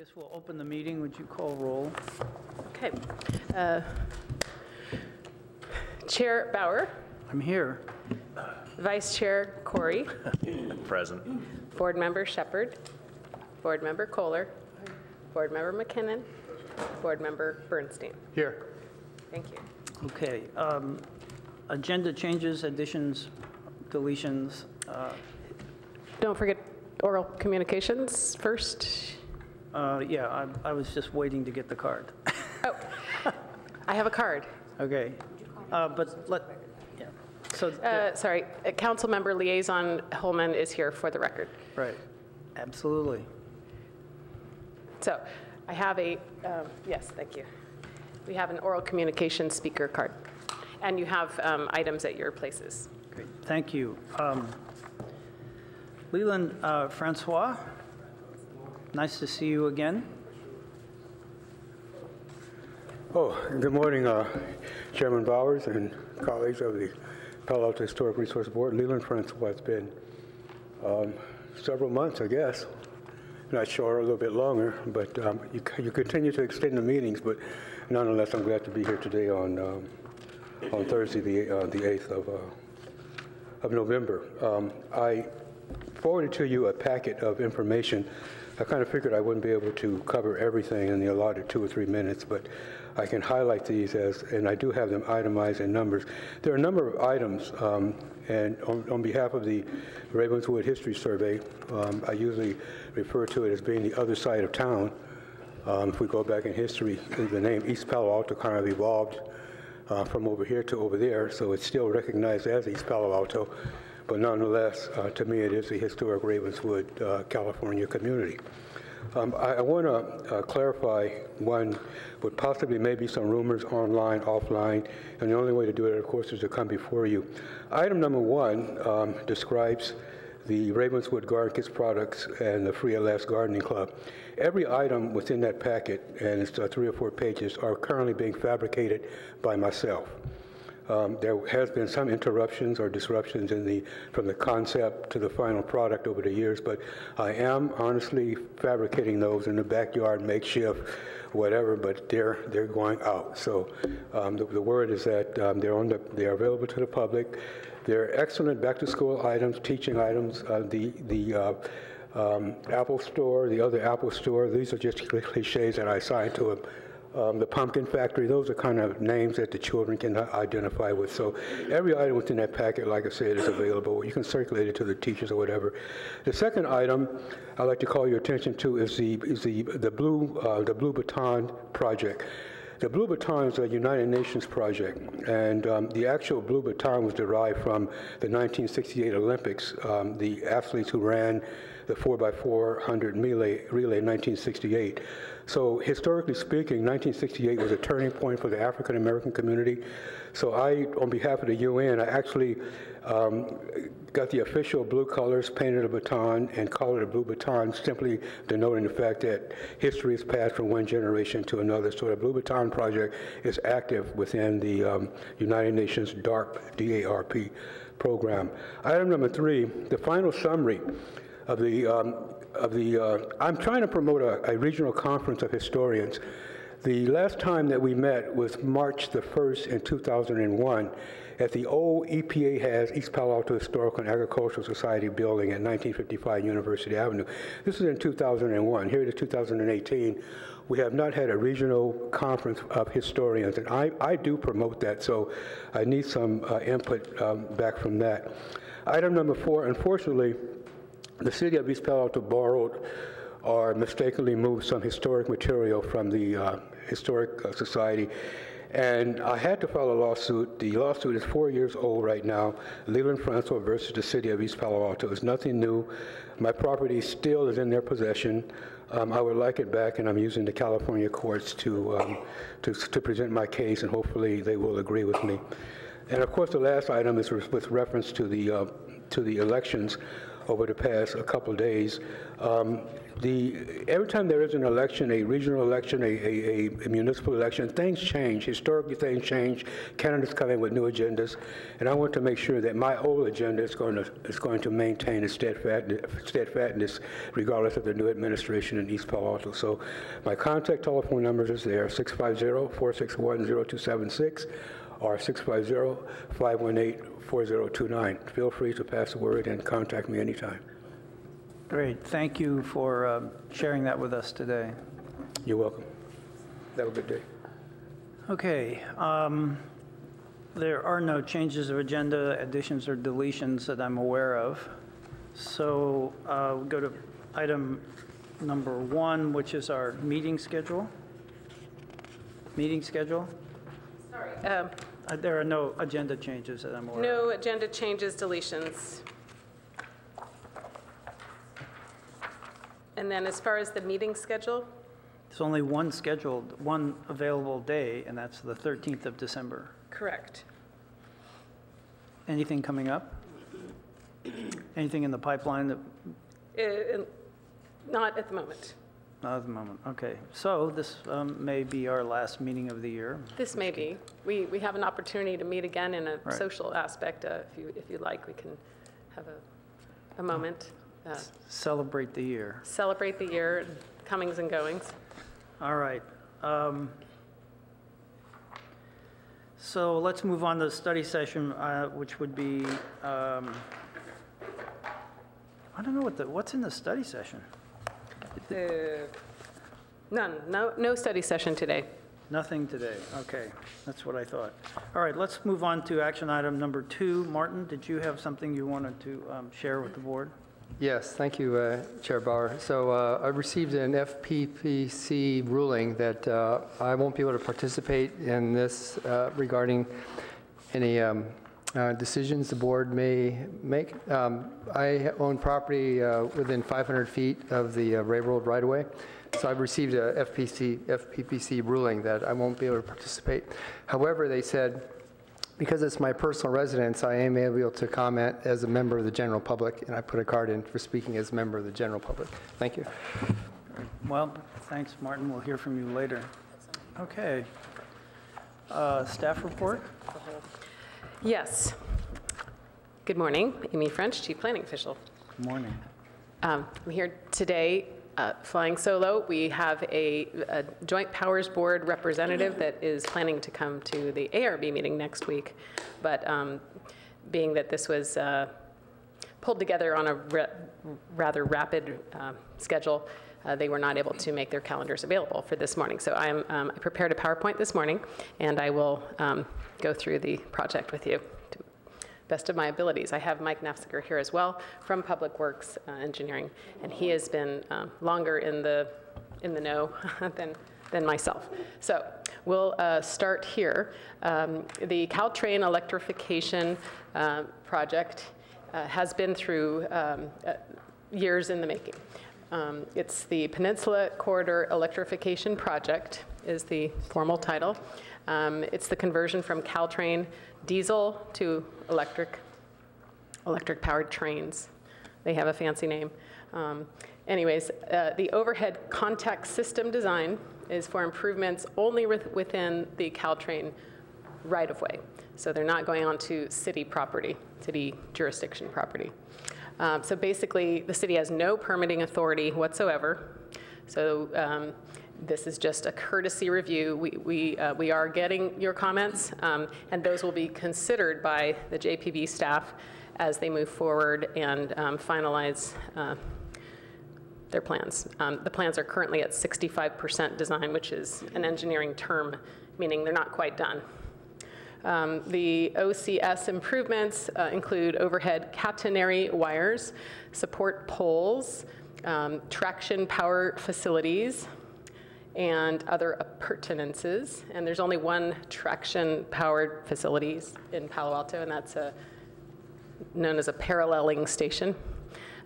Guess we'll open the meeting. Would you call roll? Okay. Chair Bauer, I'm here. Vice Chair Corey, Present. Board Member Shepherd, Board Member Kohler, Board Member McKinnon, Board Member Bernstein. Here. Thank you. Okay. Agenda changes, additions, deletions. Don't forget oral communications first. Yeah, I was just waiting to get the card. Oh, I have a card. Okay. Yeah. So, Sorry, Councilmember Liaison Holman is here for the record. right. Absolutely. So I have a, yes, thank you. We have an oral communication speaker card. And you have items at your places. Great. Thank you. Leland Francois, nice to see you again. Oh, good morning, Chairman Bowers and colleagues of the Palo Alto Historic Resource Board. Leland Francois, it's been several months, I guess. Not sure, a little bit longer, but you continue to extend the meetings, but nonetheless, I'm glad to be here today on Thursday, the 8th of November. I forwarded to you a packet of information. I kind of figured I wouldn't be able to cover everything in the allotted 2 or 3 minutes, but I can highlight these and I do have them itemized in numbers. There are a number of items, and on behalf of the Ravenswood History Survey, I usually refer to it as being the other side of town. If we go back in history, the name East Palo Alto kind of evolved from over here to over there, so it's still recognized as East Palo Alto, but nonetheless, to me, it is the historic Ravenswood, California community. I want to clarify one, what possibly may be some rumors online, offline, and the only way to do it, of course, is to come before you. Item number 1 describes the Ravenswood Garden Kits products and the Free at Last Gardening Club. Every item within that packet, and it's 3 or 4 pages, are currently being fabricated by myself. There has been some interruptions or disruptions from the concept to the final product over the years, but I am honestly fabricating those in the backyard, makeshift, whatever, but they're going out. So the word is that they're available to the public. They're excellent back-to-school items, teaching items. The Apple Store, the other Apple Store, these are just cliches that I assigned to them. The Pumpkin Factory, those are kind of names that the children can identify with. So every item within that packet, like I said, is available. You can circulate it to the teachers or whatever. The second item I'd like to call your attention to is the Blue Baton Project. The Blue Baton is a United Nations project, and the actual Blue Baton was derived from the 1968 Olympics. The athletes who ran the 4x400 relay in 1968. So historically speaking, 1968 was a turning point for the African American community. So I, on behalf of the UN, I actually got the official blue colors, painted a baton, and called it a Blue Baton, simply denoting the fact that history is passed from one generation to another. So the Blue Baton Project is active within the United Nations DARP, D-A-R-P program. Item number 3, the final summary of I'm trying to promote a regional conference of historians. The last time that we met was March the 1st in 2001 at the old EPA has East Palo Alto Historical and Agricultural Society building at 1955 University Avenue. This is in 2001. Here it is 2018. We have not had a regional conference of historians, and I do promote that, so I need some input back from that. Item number 4, unfortunately, the city of East Palo Alto borrowed or mistakenly moved some historic material from the Historic Society, and I had to file a lawsuit. The lawsuit is 4 years old right now. Leland Francois versus the city of East Palo Alto. It's nothing new. My property still is in their possession. I would like it back, and I'm using the California courts to present my case, and hopefully they will agree with me. And of course, the last item is with reference to the elections. over the past couple of days. Every time there is an election, a regional election, a municipal election, things change. Historically, things change. Candidates come in with new agendas, and I want to make sure that my old agenda is going to maintain its steadfastness regardless of the new administration in East Palo Alto. So my contact telephone numbers is there, 650-461-0276 or 650-518-4029. Feel free to pass the word and contact me anytime. Great. Thank you for sharing that with us today. You're welcome. Have a good day. Okay. There are no changes of agenda, additions, or deletions that I'm aware of. So we'll go to item number 1, which is our meeting schedule. Meeting schedule? Sorry. There are no agenda changes that I'm aware of. No agenda changes, deletions. And then as far as the meeting schedule, There's only one available day, and that's the 13th of December. correct. Anything coming up? Anything in the pipeline that, Not at the moment. not at the moment? Okay. So this may be our last meeting of the year. This may be. We have an opportunity to meet again in a Right. social aspect. If you like, we can have a moment. Celebrate the year. Celebrate the year, comings and goings. All right. So let's move on to the study session, which would be, I don't know what's in the study session? None. No study session today. Nothing today. Okay, that's what I thought. All right, let's move on to action item number 2. Martin, did you have something you wanted to share with the board? Yes, thank you, Chair Bauer. So I received an FPPC ruling that I won't be able to participate in this regarding any decisions the board may make. I own property within 500 feet of the railroad right-of-way, so I've received a FPPC ruling that I won't be able to participate. However, they said, because it's my personal residence, I am able to comment as a member of the general public, and I put a card in for speaking as a member of the general public. Thank you. Well, thanks, Martin. We'll hear from you later. Okay. Staff report? Yes. Good morning. Amy French, Chief Planning Official. Good morning. I'm here today flying solo. We have a Joint Powers Board representative that is planning to come to the ARB meeting next week, but being that this was pulled together on a rather rapid schedule, they were not able to make their calendars available for this morning. So I prepared a PowerPoint this morning, and I will go through the project with you to the best of my abilities. I have Mike Nafziger here as well from Public Works Engineering, and he has been longer in the know than myself. So we'll start here. The Caltrain electrification project has been through years in the making. It's the Peninsula Corridor Electrification Project is the formal title. It's the conversion from Caltrain diesel to electric powered trains. They have a fancy name. Anyways, the overhead contact system design is for improvements only within the Caltrain right-of-way. So they're not going onto city property, city jurisdiction property. So basically, the city has no permitting authority whatsoever. So this is just a courtesy review. We are getting your comments, and those will be considered by the JPB staff as they move forward and finalize their plans. The plans are currently at 65% design, which is an engineering term, meaning they're not quite done. The OCS improvements include overhead catenary wires, support poles, traction power facilities, and other appurtenances. And there's only one traction powered facilities in Palo Alto, and that's known as a paralleling station.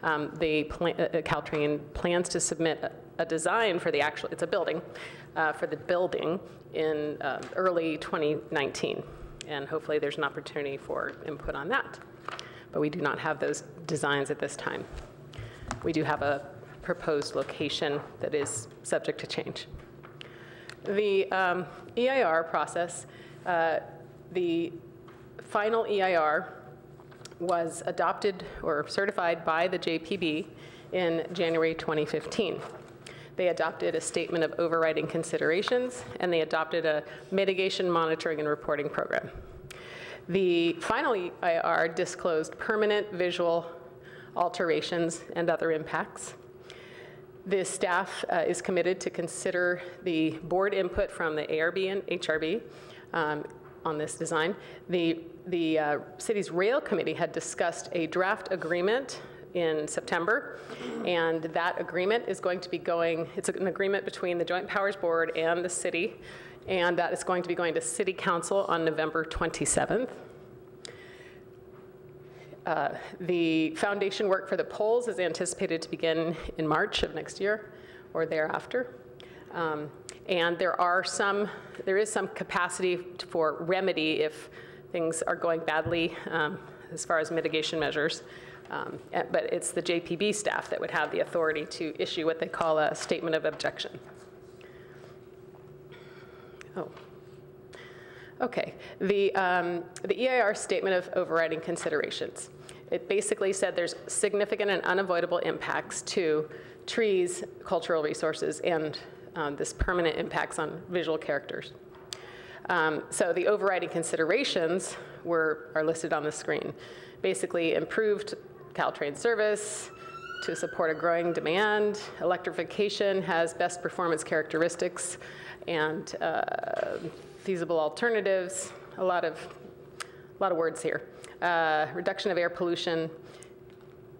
Caltrain plans to submit a design for the actual, it's a building, for the building in early 2019. And hopefully there's an opportunity for input on that. but we do not have those designs at this time. We do have a proposed location that is subject to change. The EIR process, the final EIR was adopted or certified by the JPB in January 2015. They adopted a statement of overriding considerations, and they adopted a mitigation monitoring and reporting program. The final EIR disclosed permanent visual alterations and other impacts. The staff is committed to consider the board input from the ARB and HRB on this design. The city's rail committee had discussed a draft agreement in September, and that agreement is going to be going, it's an agreement between the Joint Powers Board and the city, and that is going to be going to City Council on November 27th. The foundation work for the poles is anticipated to begin in March of next year or thereafter. And there is some capacity for remedy if things are going badly as far as mitigation measures. But it's the JPB staff that would have the authority to issue what they call a statement of objection. Oh. Okay, the EIR statement of overriding considerations. It basically said there's significant and unavoidable impacts to trees, cultural resources, and this permanent impacts on visual characters. So the overriding considerations are listed on the screen. Basically, improved Caltrain service to support a growing demand. Electrification has best performance characteristics and feasible alternatives. A lot of words here. Reduction of air pollution,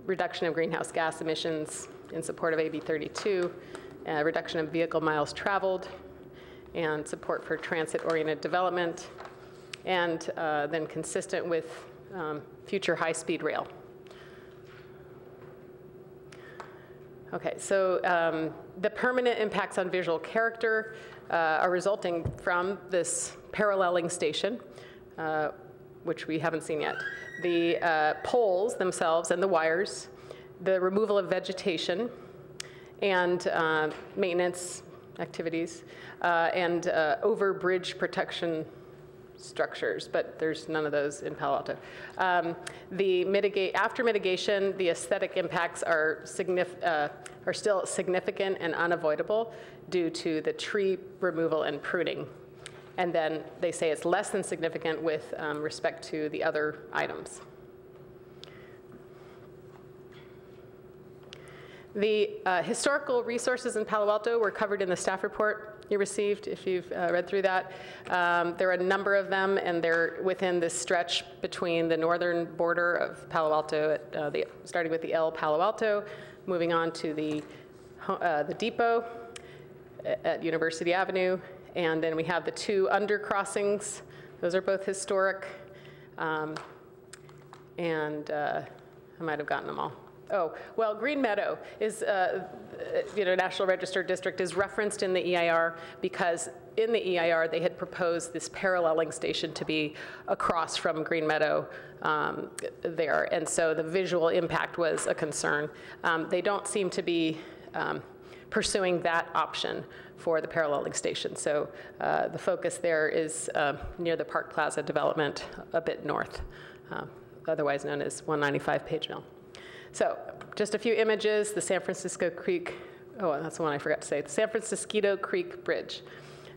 reduction of greenhouse gas emissions in support of AB 32, reduction of vehicle miles traveled, and support for transit-oriented development, and then consistent with future high-speed rail. Okay, so the permanent impacts on visual character are resulting from this paralleling station, which we haven't seen yet. The poles themselves and the wires, the removal of vegetation, and maintenance activities, and over bridge protection structures, but there's none of those in Palo Alto. After mitigation, the aesthetic impacts are still significant and unavoidable due to the tree removal and pruning. And then they say it's less than significant with respect to the other items. The historical resources in Palo Alto were covered in the staff report you received, if you've read through that. There are a number of them, and they're within this stretch between the northern border of Palo Alto, starting with the El Palo Alto, moving on to the depot at University Avenue, and then we have the two undercrossings. Those are both historic, and I might have gotten them all. Oh, well, Green Meadow is, National Register District is referenced in the EIR because in the EIR they had proposed this paralleling station to be across from Green Meadow there, and so the visual impact was a concern. They don't seem to be pursuing that option for the paralleling station, so the focus there is near the Park Plaza development a bit north, otherwise known as 195 Page Mill. So just a few images, the San Francisco Creek, oh, that's the one I forgot to say, the San Francisco Creek Bridge.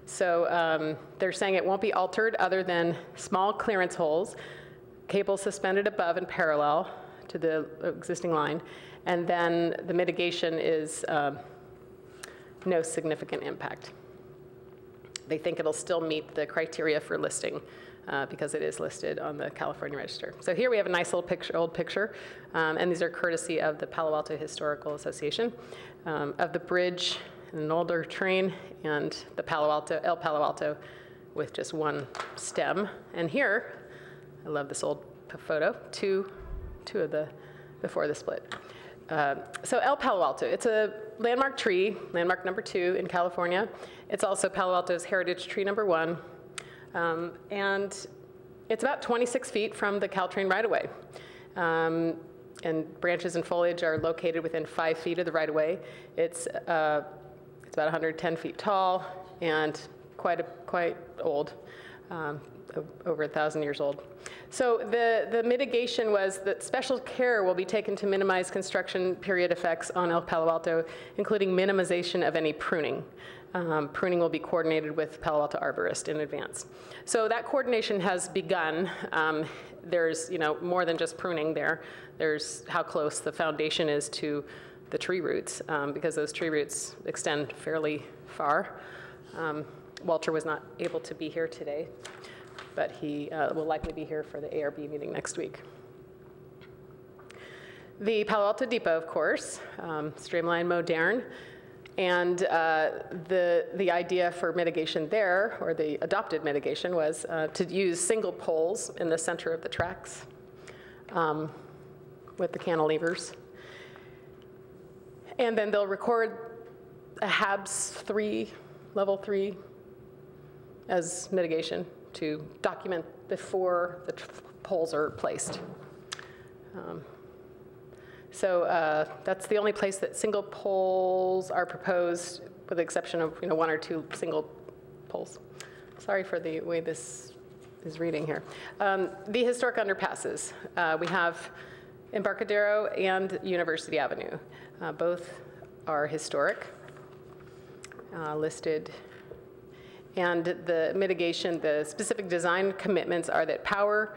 So they're saying it won't be altered other than small clearance holes, cables suspended above and parallel to the existing line, and then the mitigation is no significant impact. They think it'll still meet the criteria for listing because it is listed on the California Register. So here we have a nice little picture, old picture, and these are courtesy of the Palo Alto Historical Association, of the bridge and an older train and the El Palo Alto with just one stem. And here, I love this old photo, two of the before the split. So El Palo Alto, it's a landmark tree, landmark number 2 in California. It's also Palo Alto's heritage tree number 1. And it's about 26 feet from the Caltrain right-of-way. And branches and foliage are located within 5 feet of the right-of-way. It's about 110 feet tall and quite old, over 1,000 years old. So the mitigation was that special care will be taken to minimize construction period effects on El Palo Alto, including minimization of any pruning. Pruning will be coordinated with Palo Alto arborist in advance. So that coordination has begun. There's more than just pruning there. There's how close the foundation is to the tree roots, because those tree roots extend fairly far. Walter was not able to be here today, but he will likely be here for the ARB meeting next week. The Palo Alto Depot, of course, streamlined, modern, and the idea for mitigation there, or the adopted mitigation, was to use single poles in the center of the tracks with the cantilevers. And then they'll record a HABS 3, level 3, as mitigation to document before the poles are placed. So that's the only place that single poles are proposed, with the exception of 1 or 2 single poles. Sorry for the way this is reading here. The historic underpasses. We have Embarcadero and University Avenue. Both are historic, listed. And the mitigation, the specific design commitments are that power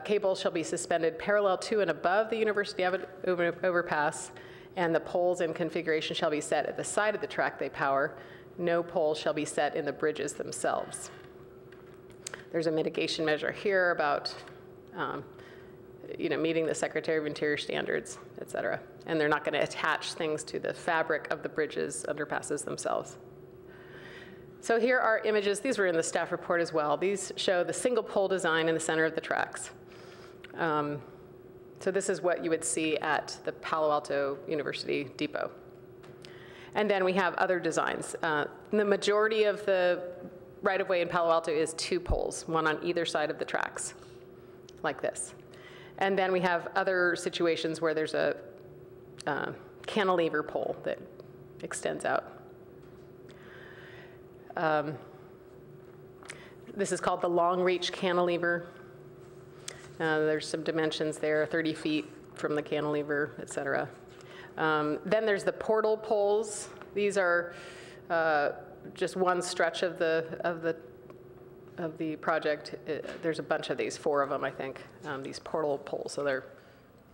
cables shall be suspended parallel to and above the University Avenue overpass, and the poles and configuration shall be set at the side of the track they power. No poles shall be set in the bridges themselves. There's a mitigation measure here about meeting the Secretary of Interior standards, et cetera. And they're not going to attach things to the fabric of the bridges, underpasses themselves. So here are images. These were in the staff report as well. These show the single pole design in the center of the tracks. So this is what you would see at the Palo Alto University Depot. And then we have other designs. The majority of the right-of-way in Palo Alto is 2 poles, one on either side of the tracks, like this. And then we have other situations where there's a cantilever pole that extends out. This is called the long reach cantilever. There's some dimensions there, 30 feet from the cantilever, et cetera. Then there's the portal poles. These are just one stretch of the project. There's a bunch of these, 4 of them, I think, these portal poles. So they're,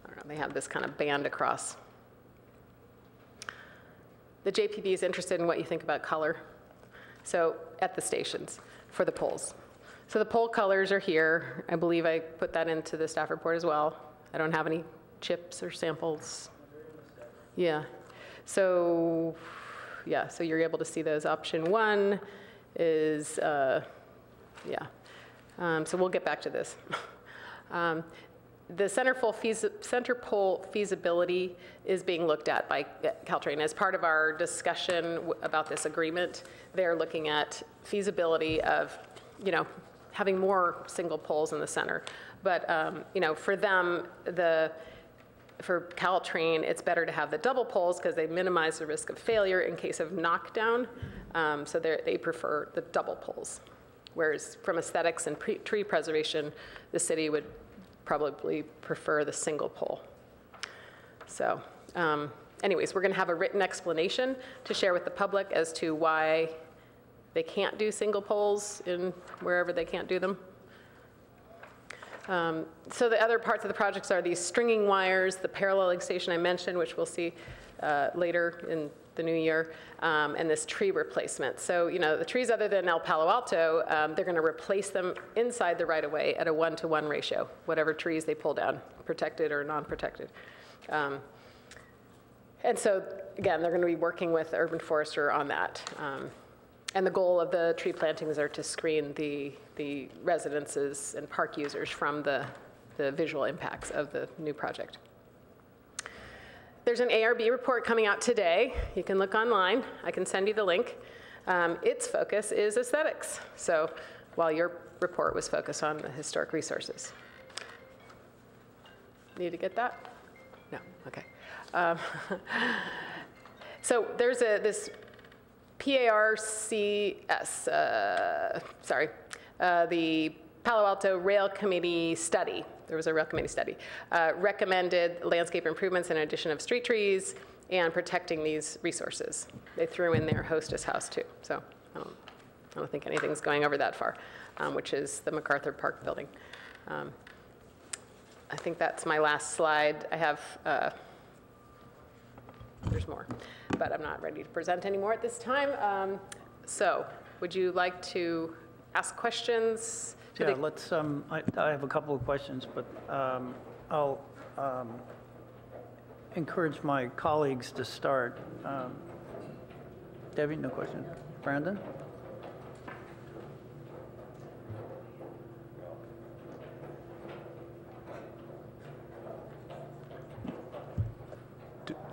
I don't know, they have this kind of band across. The JPB is interested in what you think about color. So at the stations for the poles. So the pole colors are here. I believe I put that into the staff report as well. I don't have any chips or samples. Yeah. So yeah, so you're able to see those. Option 1 is, so we'll get back to this. The center pole feasibility is being looked at by Caltrain. As part of our discussion about this agreement, they're looking at feasibility of, having more single poles in the center. But, for them, for Caltrain, it's better to have the double poles because they minimize the risk of failure in case of knockdown. So they prefer the double poles. Whereas from aesthetics and tree preservation, the city would probably prefer the single pole. So anyways, we're going to have a written explanation to share with the public as to why they can't do single poles in wherever they can't do them. So the other parts of the projects are these stringing wires, the paralleling station I mentioned, which we'll see later in the new year, and this tree replacement. So, the trees other than El Palo Alto, they're going to replace them inside the right-of-way at a 1-to-1 ratio, whatever trees they pull down, protected or non-protected. And so, again, they're going to be working with the urban forester on that. And the goal of the tree plantings are to screen the residences and park users from the visual impacts of the new project. There's an ARB report coming out today. You can look online. I can send you the link. Its focus is aesthetics. So while your report was focused on the historic resources. Need to get that? No, okay. So there's this PARCS, the Palo Alto Rail Committee study. There was a rail committee study. Recommended landscape improvements and addition of street trees and protecting these resources. They threw in their hostess house too. So I don't think anything's going over that far, which is the MacArthur Park building. I think that's my last slide. I have, there's more, but I'm not ready to present anymore at this time. So would you like to ask questions? Yeah, let's, I have a couple of questions, but I'll encourage my colleagues to start. Debbie, no question. Brandon?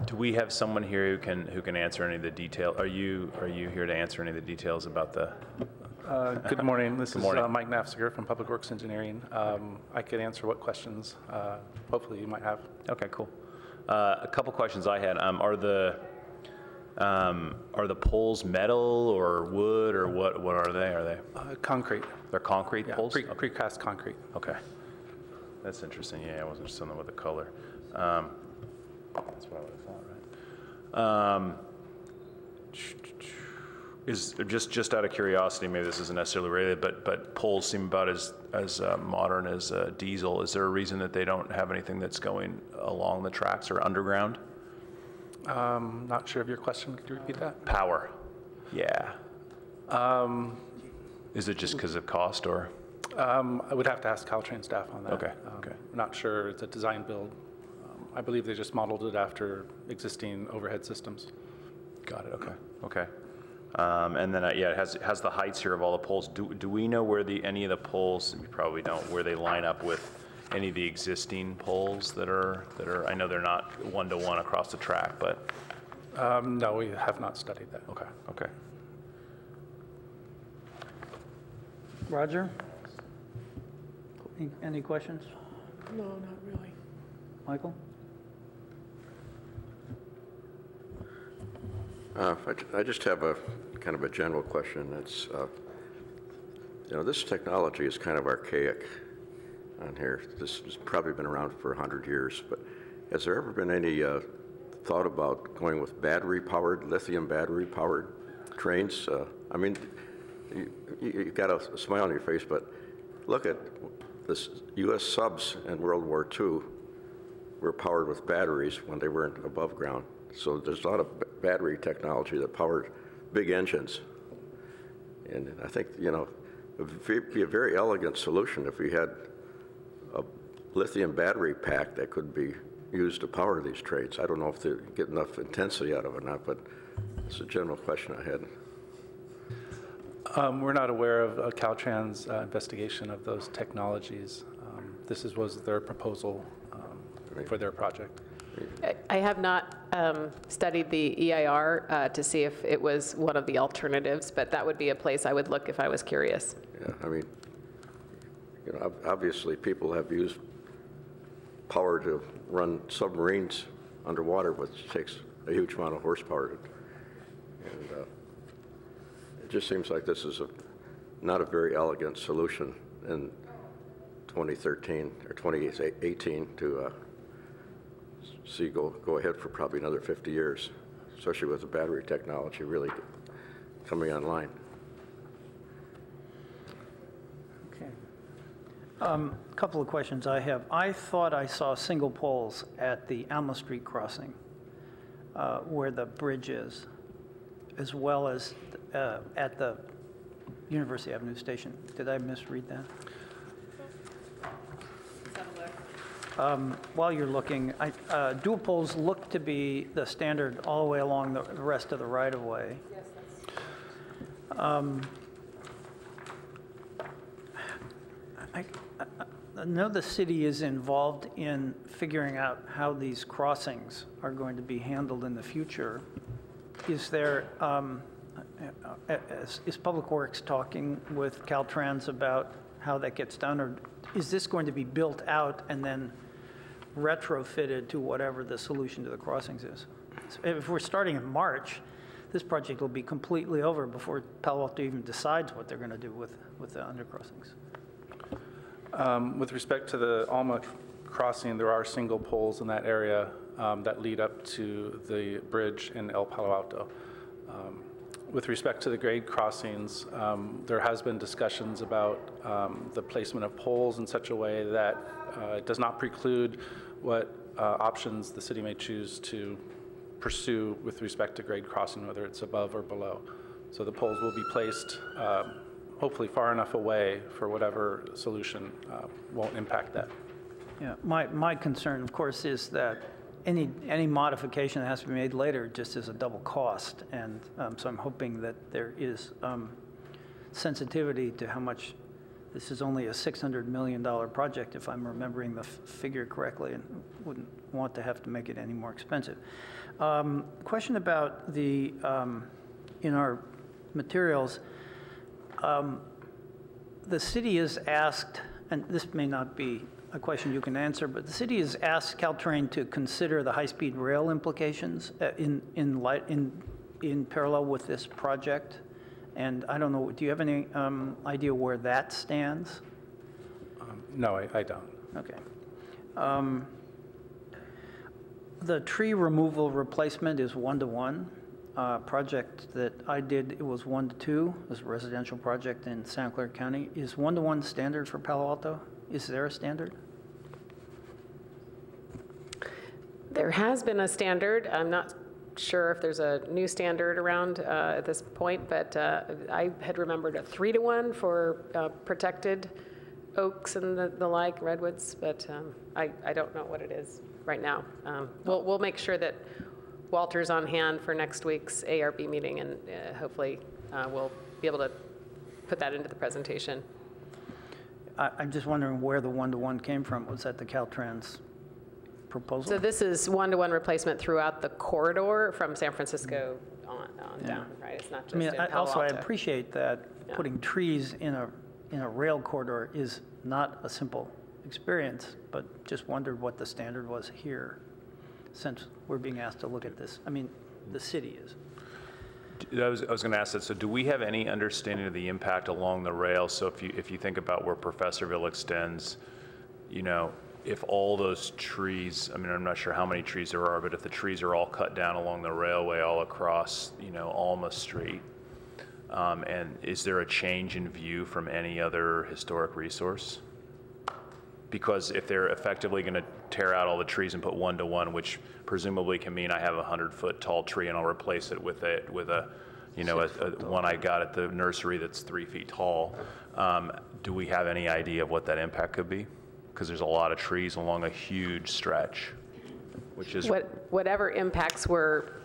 Do we have someone here who can answer any of the detail? Are you here to answer any of the details about the? Good morning. This is morning. Mike Nafziger from Public Works Engineering. I could answer what questions hopefully you might have. Okay, cool. A couple questions I had. Are the poles metal or wood or what are they? Are they? Concrete. They're concrete Yeah, poles? precast concrete. Okay. That's interesting. Yeah, I wasn't just something with the color. That's what I would have thought, right? Is just out of curiosity, maybe this isn't necessarily related, but poles seem about as modern as diesel. Is there a reason that they don't have anything that's going along the tracks or underground? Not sure of your question. Could you repeat that? Power. Yeah. Is it just because of cost or? I would have to ask Caltrain staff on that. Okay. Okay. I'm not sure. It's a design build. I believe they just modeled it after existing overhead systems. Got it. Okay. Okay. And then, yeah, it has the heights here of all the poles. Do we know where any of the poles, we probably don't, where they line up with any of the existing poles that are, I know they're not one-to-one across the track, but. No, we have not studied that. Okay, okay. Roger? Any questions? No, not really. Michael? I just have a kind of a general question. It's, this technology is kind of archaic on here. This has probably been around for 100 years, but has there ever been any thought about going with lithium battery-powered trains? I mean, you've got a smile on your face, but look at this U.S. subs in World War II were powered with batteries when they weren't above ground. So there's a lot of battery technology that powered big engines. And I think, it would be a very elegant solution if we had a lithium battery pack that could be used to power these trains. I don't know if they get enough intensity out of it or not, but it's a general question I had. We're not aware of Caltrain's investigation of those technologies. This was their proposal for their project. I have not studied the EIR to see if it was one of the alternatives, but that would be a place I would look if I was curious. Yeah, I mean, obviously people have used power to run submarines underwater, which takes a huge amount of horsepower. And it just seems like this is not a very elegant solution in 2013 or 2018 to go ahead for probably another 50 years, especially with the battery technology really coming online. Okay. Couple of questions I have. I thought I saw single poles at the Alma Street crossing where the bridge is, as well as at the University Avenue station. Did I misread that? While you're looking, dual poles look to be the standard all the way along the rest of the right-of-way. Yes, I know the city is involved in figuring out how these crossings are going to be handled in the future. Is there, is Public Works talking with Caltrans about how that gets done, or is this going to be built out and then retrofitted to whatever the solution to the crossings is. So if we're starting in March, this project will be completely over before Palo Alto even decides what they're going to do with the undercrossings. With respect to the Alma crossing, there are single poles in that area that lead up to the bridge in El Palo Alto. With respect to the grade crossings, there has been discussions about the placement of poles in such a way that it does not preclude what options the city may choose to pursue with respect to grade crossing, whether it's above or below. So the poles will be placed hopefully far enough away for whatever solution won't impact that. Yeah, my concern, of course, is that any modification that has to be made later just is a double cost, and so I'm hoping that there is sensitivity to how much. This is only a $600 million project, if I'm remembering the figure correctly, and wouldn't want to have to make it any more expensive. Question about the in our materials. The city is asked, and this may not be a question you can answer, but the city has asked Caltrain to consider the high-speed rail implications in parallel with this project. And I don't know, do you have any idea where that stands? No, I don't. Okay. The tree removal replacement is 1-to-1. Project that I did, it was 1-to-2. It was a residential project in Santa Clara County. Is 1-to-1 standard for Palo Alto? Is there a standard? There has been a standard. I'm not sure if there's a new standard around at this point, but I had remembered a 3-to-1 for protected oaks and the like, redwoods, but I don't know what it is right now. We'll make sure that Walter's on hand for next week's ARB meeting, and hopefully we'll be able to put that into the presentation. I'm just wondering where the 1-to-1 came from. Was that the Caltrans proposal? So this is 1-to-1 replacement throughout the corridor from San Francisco on down, right? It's not just in Palo Alto. I appreciate that putting trees in a rail corridor is not a simple experience, but just wondered what the standard was here, since we're being asked to look at this. I mean, the city is. I was going to ask that. So, do we have any understanding of the impact along the rail? So, if you think about where Professorville extends, you know, if all those trees, I mean, I'm not sure how many trees there are, but if the trees are all cut down along the railway all across, you know, Alma Street, and is there a change in view from any other historic resource? Because if they're effectively going to tear out all the trees and put 1-to-1, which presumably can mean I have a 100-foot tall tree and I'll replace it with a you know, a one I got at the nursery that's 3 feet tall. Do we have any idea of what that impact could be? Because there's a lot of trees along a huge stretch, which is whatever impacts were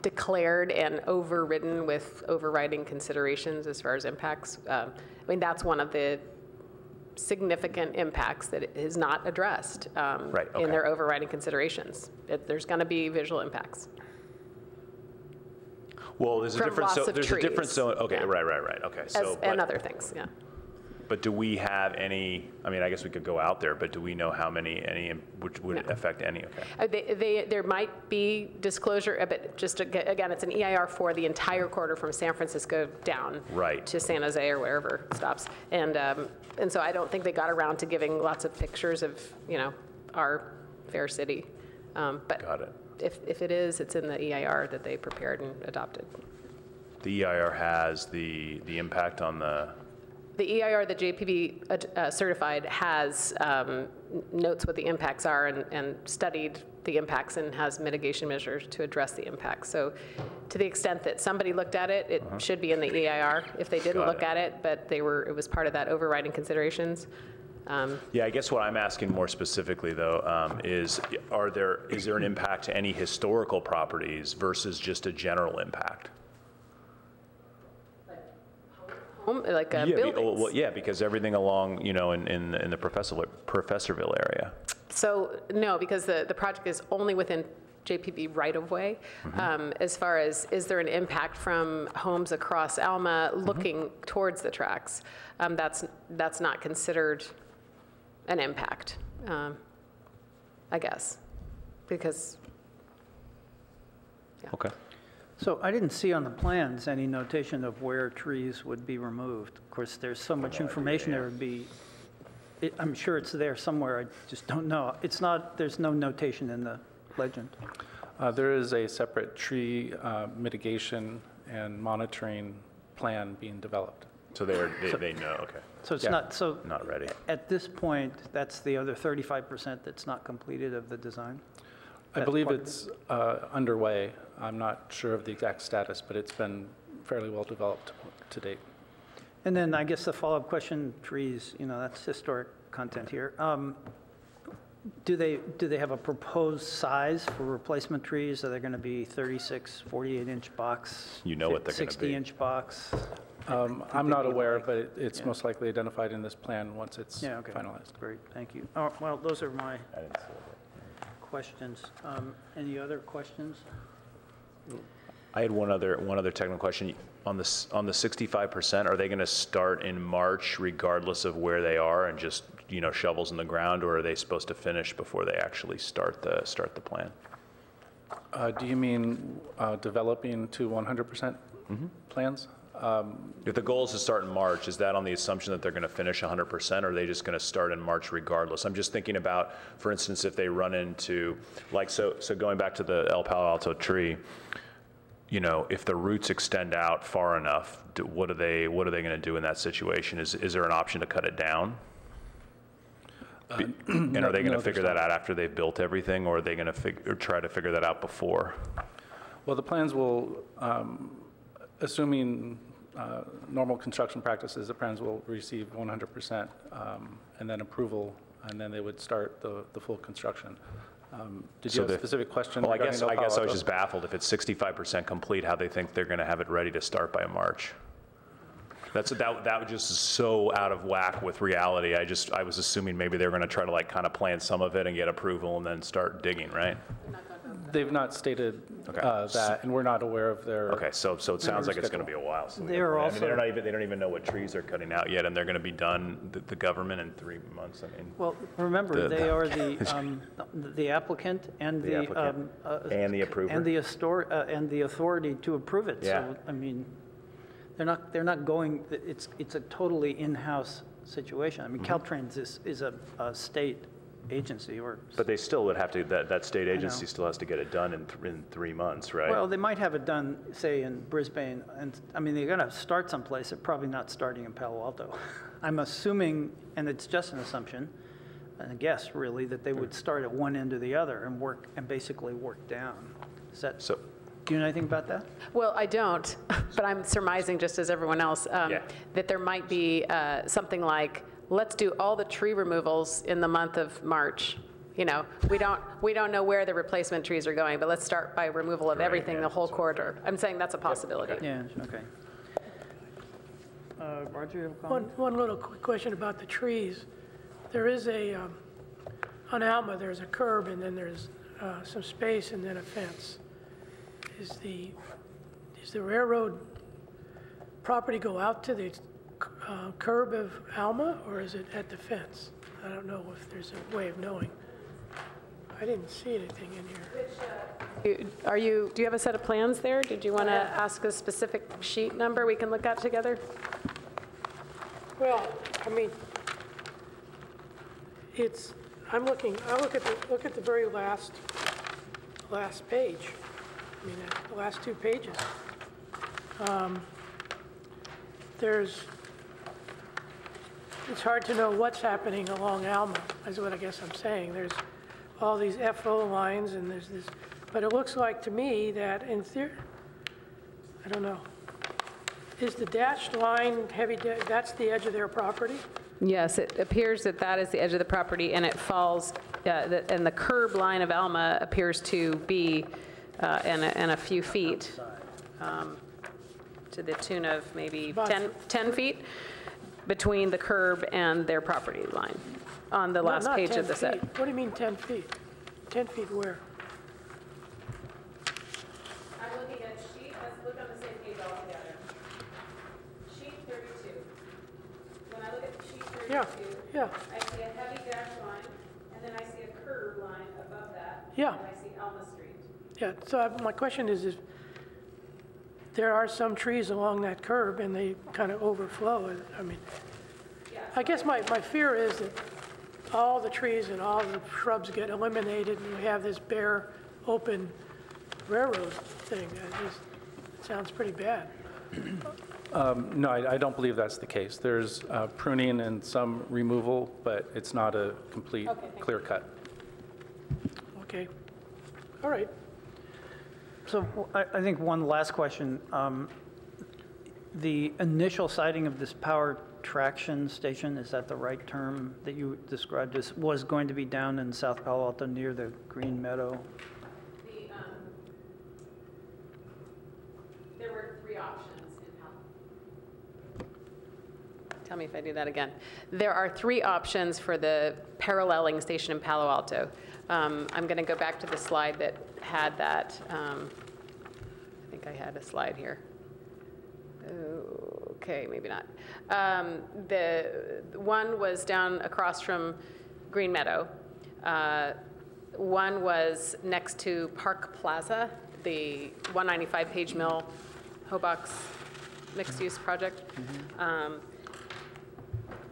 declared and overridden with overriding considerations as far as impacts. I mean, that's one of the significant impacts that is not addressed in their overriding considerations. There's going to be visual impacts. Well, there's a difference. So there's a difference. So okay, yeah. right. Okay. So and other things, yeah. But do we have any? I mean, I guess we could go out there, but do we know how many? Which would affect any? Okay. There might be disclosure, but just again, it's an EIR for the entire corridor from San Francisco down to San Jose or wherever it stops, and so I don't think they got around to giving lots of pictures of our fair city. But got it. If it is, it's in the EIR that they prepared and adopted. The EIR has the impact on the. The EIR that JPB certified has notes what the impacts are and studied the impacts and has mitigation measures to address the impacts. So to the extent that somebody looked at it, it should be in the EIR. If they didn't look at it, but it was part of that overriding considerations. Yeah, I guess what I'm asking more specifically, though, is there an impact to any historical properties versus just a general impact? Like buildings? Well, yeah, because everything along, in the Professorville area. So no, because the project is only within JPB right-of-way. As far as, is there an impact from homes across Alma looking towards the tracks? That's not considered an impact. I guess, because, Okay. So I didn't see on the plans any notation of where trees would be removed. Of course, there's so much information there would be, I'm sure it's there somewhere, I just don't know. It's not, there's no notation in the legend. There is a separate tree mitigation and monitoring plan being developed. So they know, okay, So it's Yeah. not, so not ready. at this point, that's the other 35% that's not completed of the design? I That's believe part of it's underway. I'm not sure of the exact status, but it's been fairly well developed to date. And then I guess the follow-up question, trees, that's historic content here. Do they have a proposed size for replacement trees? Are they going to be 36, 48-inch box? You know what they're gonna be. 60-inch box? I'm not aware, but it's most likely identified in this plan once it's Yeah, okay. finalized. Great, thank you. Oh, well, those are my I didn't see that. questions. Any other questions? I had one other technical question. On the 65%, are they going to start in March regardless of where they are and just, shovels in the ground, or are they supposed to finish before they actually start the plan? Do you mean developing to 100% plans? If the goal is to start in March, is that on the assumption that they're going to finish 100%, or are they just going to start in March regardless? I'm just thinking about, for instance, if they run into, so going back to the El Palo Alto tree, if the roots extend out far enough, what are they going to do in that situation? Is there an option to cut it down? And are they going to figure that out after they've built everything, or are they going to try to figure that out before? Well, the plans will, assuming normal construction practices, the plans will receive 100% and then approval, and then they would start the full construction. Did you have a specific question? Well, I regarding guess El I Palo was Alto? just baffled if it's 65% complete, how they think they're going to have it ready to start by March. That was just so out of whack with reality. I was assuming maybe they were going to try to kind of plan some of it and get approval and then start digging, right? They've not stated Okay. that, and we're not aware of their. Okay, so it sounds like it's going to be a while. So They are I mean, also- they don't even know what trees they're cutting out yet, and they're going to be done, the government, in 3 months. I mean, Well, remember, they are the applicant and The the. applicant and the approver. And the authority to approve it. Yeah. So, I mean, they're not going, it's a totally in-house situation. I mean, Caltrans is a state agency or. but they still would have to, that state agency know. still has to get it done in 3 months, right? Well, they might have it done, say, in Brisbane, and, I mean, they're gonna start someplace, they're probably not starting in Palo Alto. I'm assuming, and it's just an assumption, and a guess, really, that they would start at one end or the other and basically work down. Is that, So, do you know anything about that? well, I don't, but I'm surmising, just as everyone else, Yeah. that there might be something like, let's do all the tree removals in the month of March. We don't know where the replacement trees are going, but let's start by removal of everything, the whole corridor. I'm saying that's a possibility. Yeah, okay. Roger, you have a comment? One little quick question about the trees. There is on Alma, there's a curb, and then there's some space, and then a fence. Is the railroad property go out to the curb of Alma, or is it at the fence? I don't know if there's a way of knowing. I didn't see anything in here. Do you have a set of plans there? Did you want to ask a specific sheet number we can look at together? Well, I mean, I look at the very last page. I mean, the last 2 pages. It's hard to know what's happening along Alma, is what I guess I'm saying. There's all these FO lines, and there's this, but it looks like to me that in theory, I don't know. Is the dashed line that's the edge of their property? Yes, it appears that that is the edge of the property, and it falls, and the curb line of Alma appears to be in a few feet, to the tune of maybe About 10 feet between the curb and their property line on the last Not page 10 of the set. feet. What do you mean 10 feet? 10 feet where? I'm looking at sheet, let's look on the same page altogether. Sheet 32. When I look at sheet 32, Yeah. I see a heavy dash line, and then I see a curb line of Yeah. I see Elma Street. Yeah, so my question is if there are some trees along that curb and they kind of overflow, I mean, I guess my fear is that all the trees and all the shrubs get eliminated and we have this bare, open railroad thing. It sounds pretty bad. No, I don't believe that's the case. There's pruning and some removal, but it's not a complete clear cut. Okay, all right. So I think one last question. The initial siting of this power traction station, is that the right term that you described as, was going to be down in South Palo Alto near the Green Meadow? There were 3 options in Palo. Tell me if I do that again. There are 3 options for the paralleling station in Palo Alto. I'm going to go back to the slide that had that. I think I had a slide here. Okay, maybe not. The one was down across from Green Meadow. One was next to Park Plaza, the 195 Page Mill Hobox mixed-use project.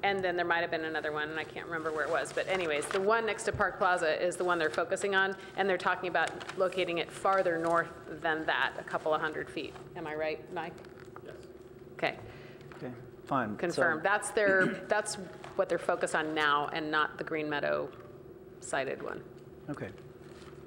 And then there might have been another one, and I can't remember where it was. But anyways, the one next to Park Plaza is the one they're focusing on, and they're talking about locating it farther north than that, a couple of 100 feet. Am I right, Mike? Yes. Okay. Okay, fine. Confirmed. That's what they're focused on now, and not the Green Meadow sited one. Okay.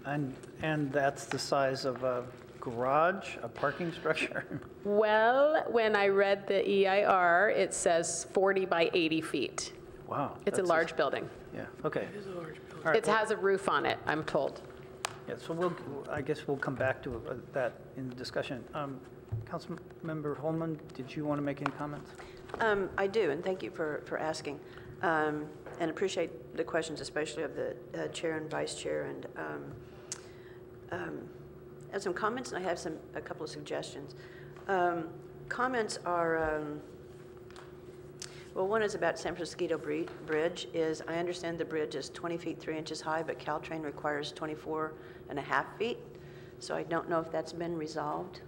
And that's the size of a garage, a parking structure? Well, when I read the EIR, it says 40 by 80 feet. Wow. It's a large building. Yeah, okay. It is a large building. All right, It has a roof on it, I'm told. Yeah, so I guess we'll come back to that in the discussion. Councilmember Holman, did you want to make any comments? I do, and thank you for asking. And appreciate the questions, especially of the chair and vice chair. And I have some comments, and I have a couple of suggestions. Comments are, well, one is about San Francisco Bridge. I understand the bridge is 20 feet 3 inches high, but Caltrain requires 24 and a half feet. So I don't know if that's been resolved.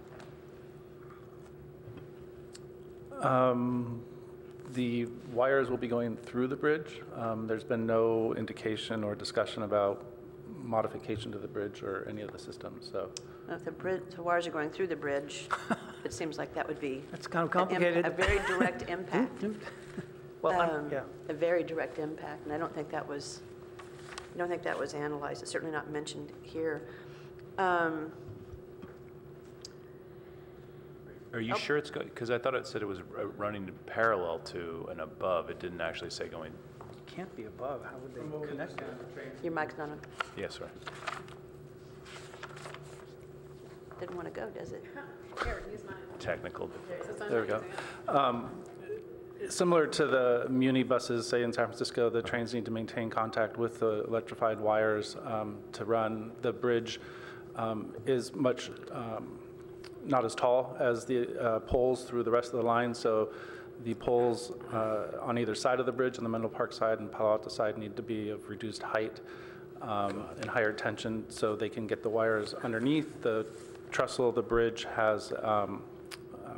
The wires will be going through the bridge. There's been no indication or discussion about modification to the bridge or any of the systems, so. If the wires are going through the bridge, it seems like that would be That's kind of complicated. a very direct impact. Well, yeah. A very direct impact, and I don't think that was analyzed. It's certainly not mentioned here. Are you sure it's going, because I thought it said it was running parallel to and above. It didn't actually say going, Can't be above, how would they connect that? Your mic's not on. yes, sir. Didn't want to go, does it? Here, use mine. Technical. There we go. Similar to the Muni buses, say in San Francisco, the trains need to maintain contact with the electrified wires to run. The bridge is much not as tall as the poles through the rest of the line, so the poles on either side of the bridge, on the Menlo Park side and Palo Alto side, need to be of reduced height and higher tension so they can get the wires underneath. The trestle of the bridge has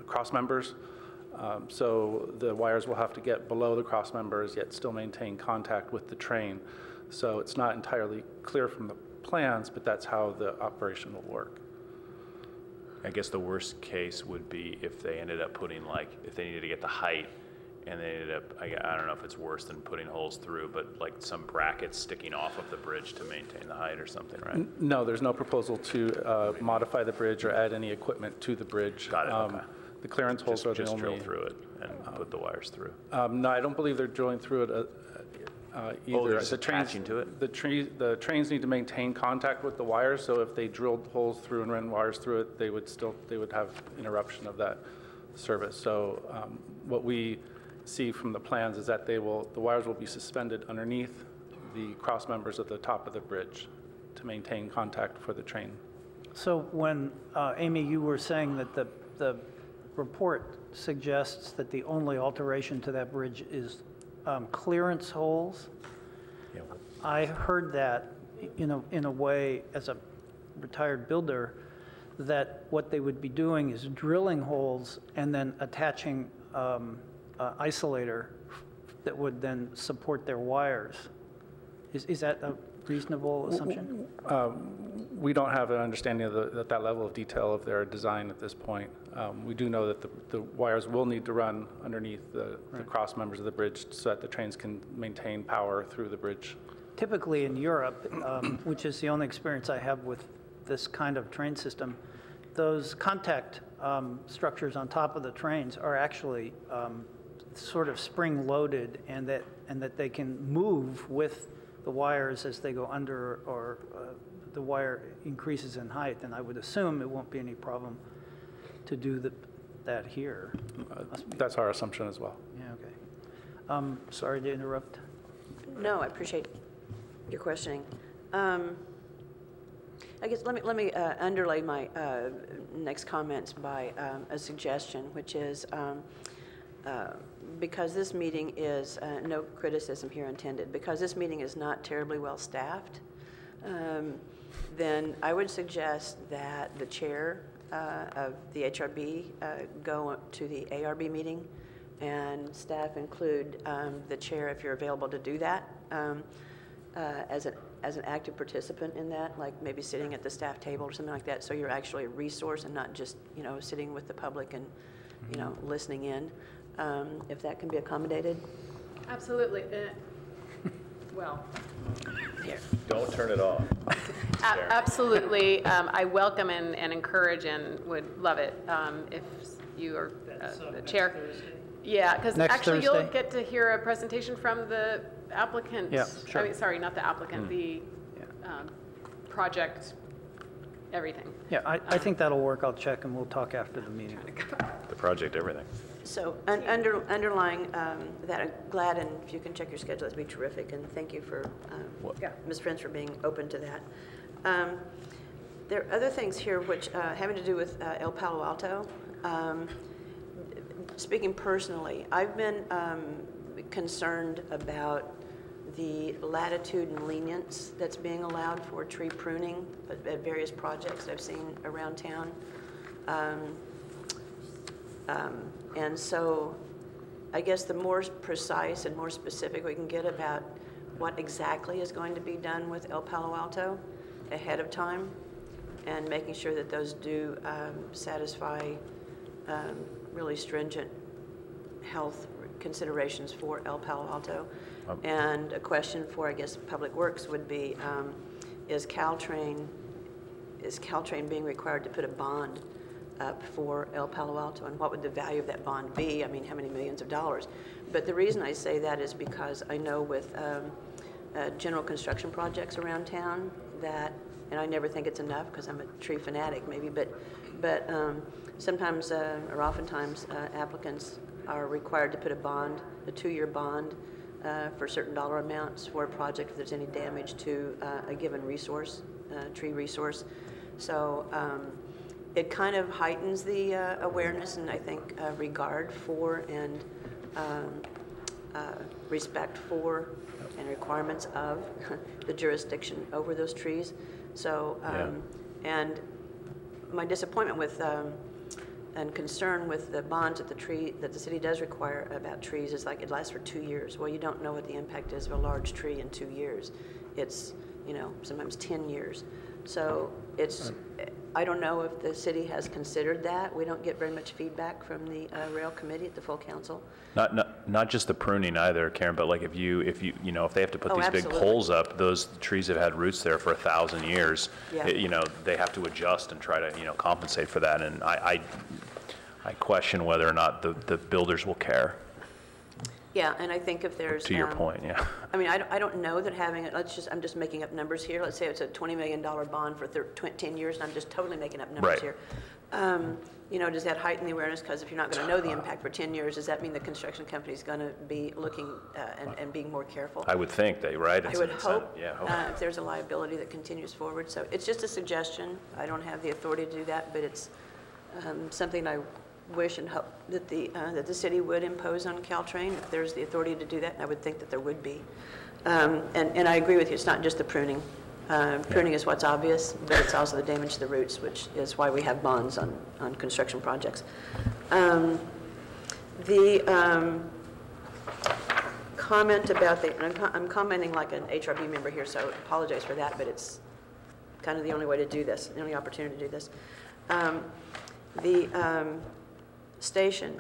cross members, so the wires will have to get below the cross members yet still maintain contact with the train. So it's not entirely clear from the plans, but that's how the operation will work. I guess the worst case would be if they ended up putting, like, if they needed to get the height and they ended up, I don't know if it's worse than putting holes through, but like some brackets sticking off of the bridge to maintain the height or something, right? No, there's no proposal to modify the bridge or add any equipment to the bridge. Got it, okay. The clearance holes are the Just only. drill through it and put the wires through. No, I don't believe they're drilling through it either. they're just attaching to it? The trains need to maintain contact with the wires, so if they drilled holes through and ran wires through it, they would have interruption of that service. So what we see from the plans is that the wires will be suspended underneath the cross members at the top of the bridge to maintain contact for the train. So when, Amy, you were saying that the report suggests that the only alteration to that bridge is clearance holes. Yeah. I heard that in a way, as a retired builder, that what they would be doing is drilling holes and then attaching isolator that would then support their wires. Is that a reasonable assumption? We don't have an understanding of that level of detail of their design at this point. We do know that the wires will need to run underneath the cross members of the bridge so that the trains can maintain power through the bridge. Typically in Europe, which is the only experience I have with this kind of train system, those contact structures on top of the trains are actually sort of spring-loaded, and that they can move with the wires as they go under, or the wire increases in height. And I would assume it won't be any problem to do that here. That's our assumption as well. Yeah, okay. Sorry to interrupt. No, I appreciate your questioning. I guess let me underlay my next comments by a suggestion, which is because this meeting is, no criticism here intended, because this meeting is not terribly well staffed, then I would suggest that the chair of the HRB go to the ARB meeting, and staff include the chair, if you're available to do that, as an active participant in that, like maybe sitting at the staff table or something like that, so you're actually a resource and not just, sitting with the public and, listening in, if that can be accommodated. Absolutely. Well, here. Don't turn it off. Absolutely. I welcome and encourage and would love it if you are the chair. Yeah, because actually Thursday? you'll get to hear a presentation from the applicant. Yeah, sure. I mean, sorry, not the applicant, the project, everything. Yeah, I think that'll work. I'll check, and we'll talk after the meeting. The project, everything. So underlying that, I'm glad, and if you can check your schedule, that'd be terrific, and thank you for, Ms. Prince, for being open to that. There are other things here which having to do with El Palo Alto. Speaking personally, I've been concerned about the latitude and lenience that's being allowed for tree pruning at various projects I've seen around town. And so I guess the more precise and more specific we can get about what exactly is going to be done with El Palo Alto ahead of time, and making sure that those do satisfy really stringent health considerations for El Palo Alto. And a question for, I guess, Public Works would be, is Caltrain being required to put a bond up for El Palo Alto, and what would the value of that bond be? I mean, how many millions of dollars? But the reason I say that is because I know with general construction projects around town that, and I never think it's enough because I'm a tree fanatic maybe, but sometimes or oftentimes applicants are required to put a bond, a 2-year bond for certain dollar amounts for a project if there's any damage to a given resource, tree resource. So it kind of heightens the awareness and I think regard for and respect for and requirements of the jurisdiction over those trees. So, and my disappointment with and concern with the bonds that the city does require about trees is like it lasts for 2 years. Well, you don't know what the impact is of a large tree in 2 years. It's, sometimes 10 years. So it's, I don't know if the city has considered that. We don't get very much feedback from the rail committee at the full council. Not just the pruning either, Karen, but like if they have to put these big poles up, those trees have had roots there for 1,000 years. Yeah. They have to adjust and try to compensate for that. And I question whether or not the builders will care. Yeah, and I think if there's... To your point, yeah. I mean, I don't know that having it, I'm just making up numbers here. Let's say it's a $20 million bond for 10 years, and I'm just totally making up numbers here. Does that heighten the awareness? Because if you're not going to know the impact for 10 years, does that mean the construction company is going to be looking and being more careful? I would think that, right? I would hope if there's a liability that continues forward. So it's just a suggestion. I don't have the authority to do that, but it's something I wish and hope that the city would impose on Caltrain if there's the authority to do that, and I would think that there would be. And I agree with you, it's not just the pruning. Pruning is what's obvious, but it's also the damage to the roots, which is why we have bonds on construction projects. Comment about I'm commenting like an HRB member here, so I apologize for that, but it's kind of the only way to do this, the only opportunity to do this. Station,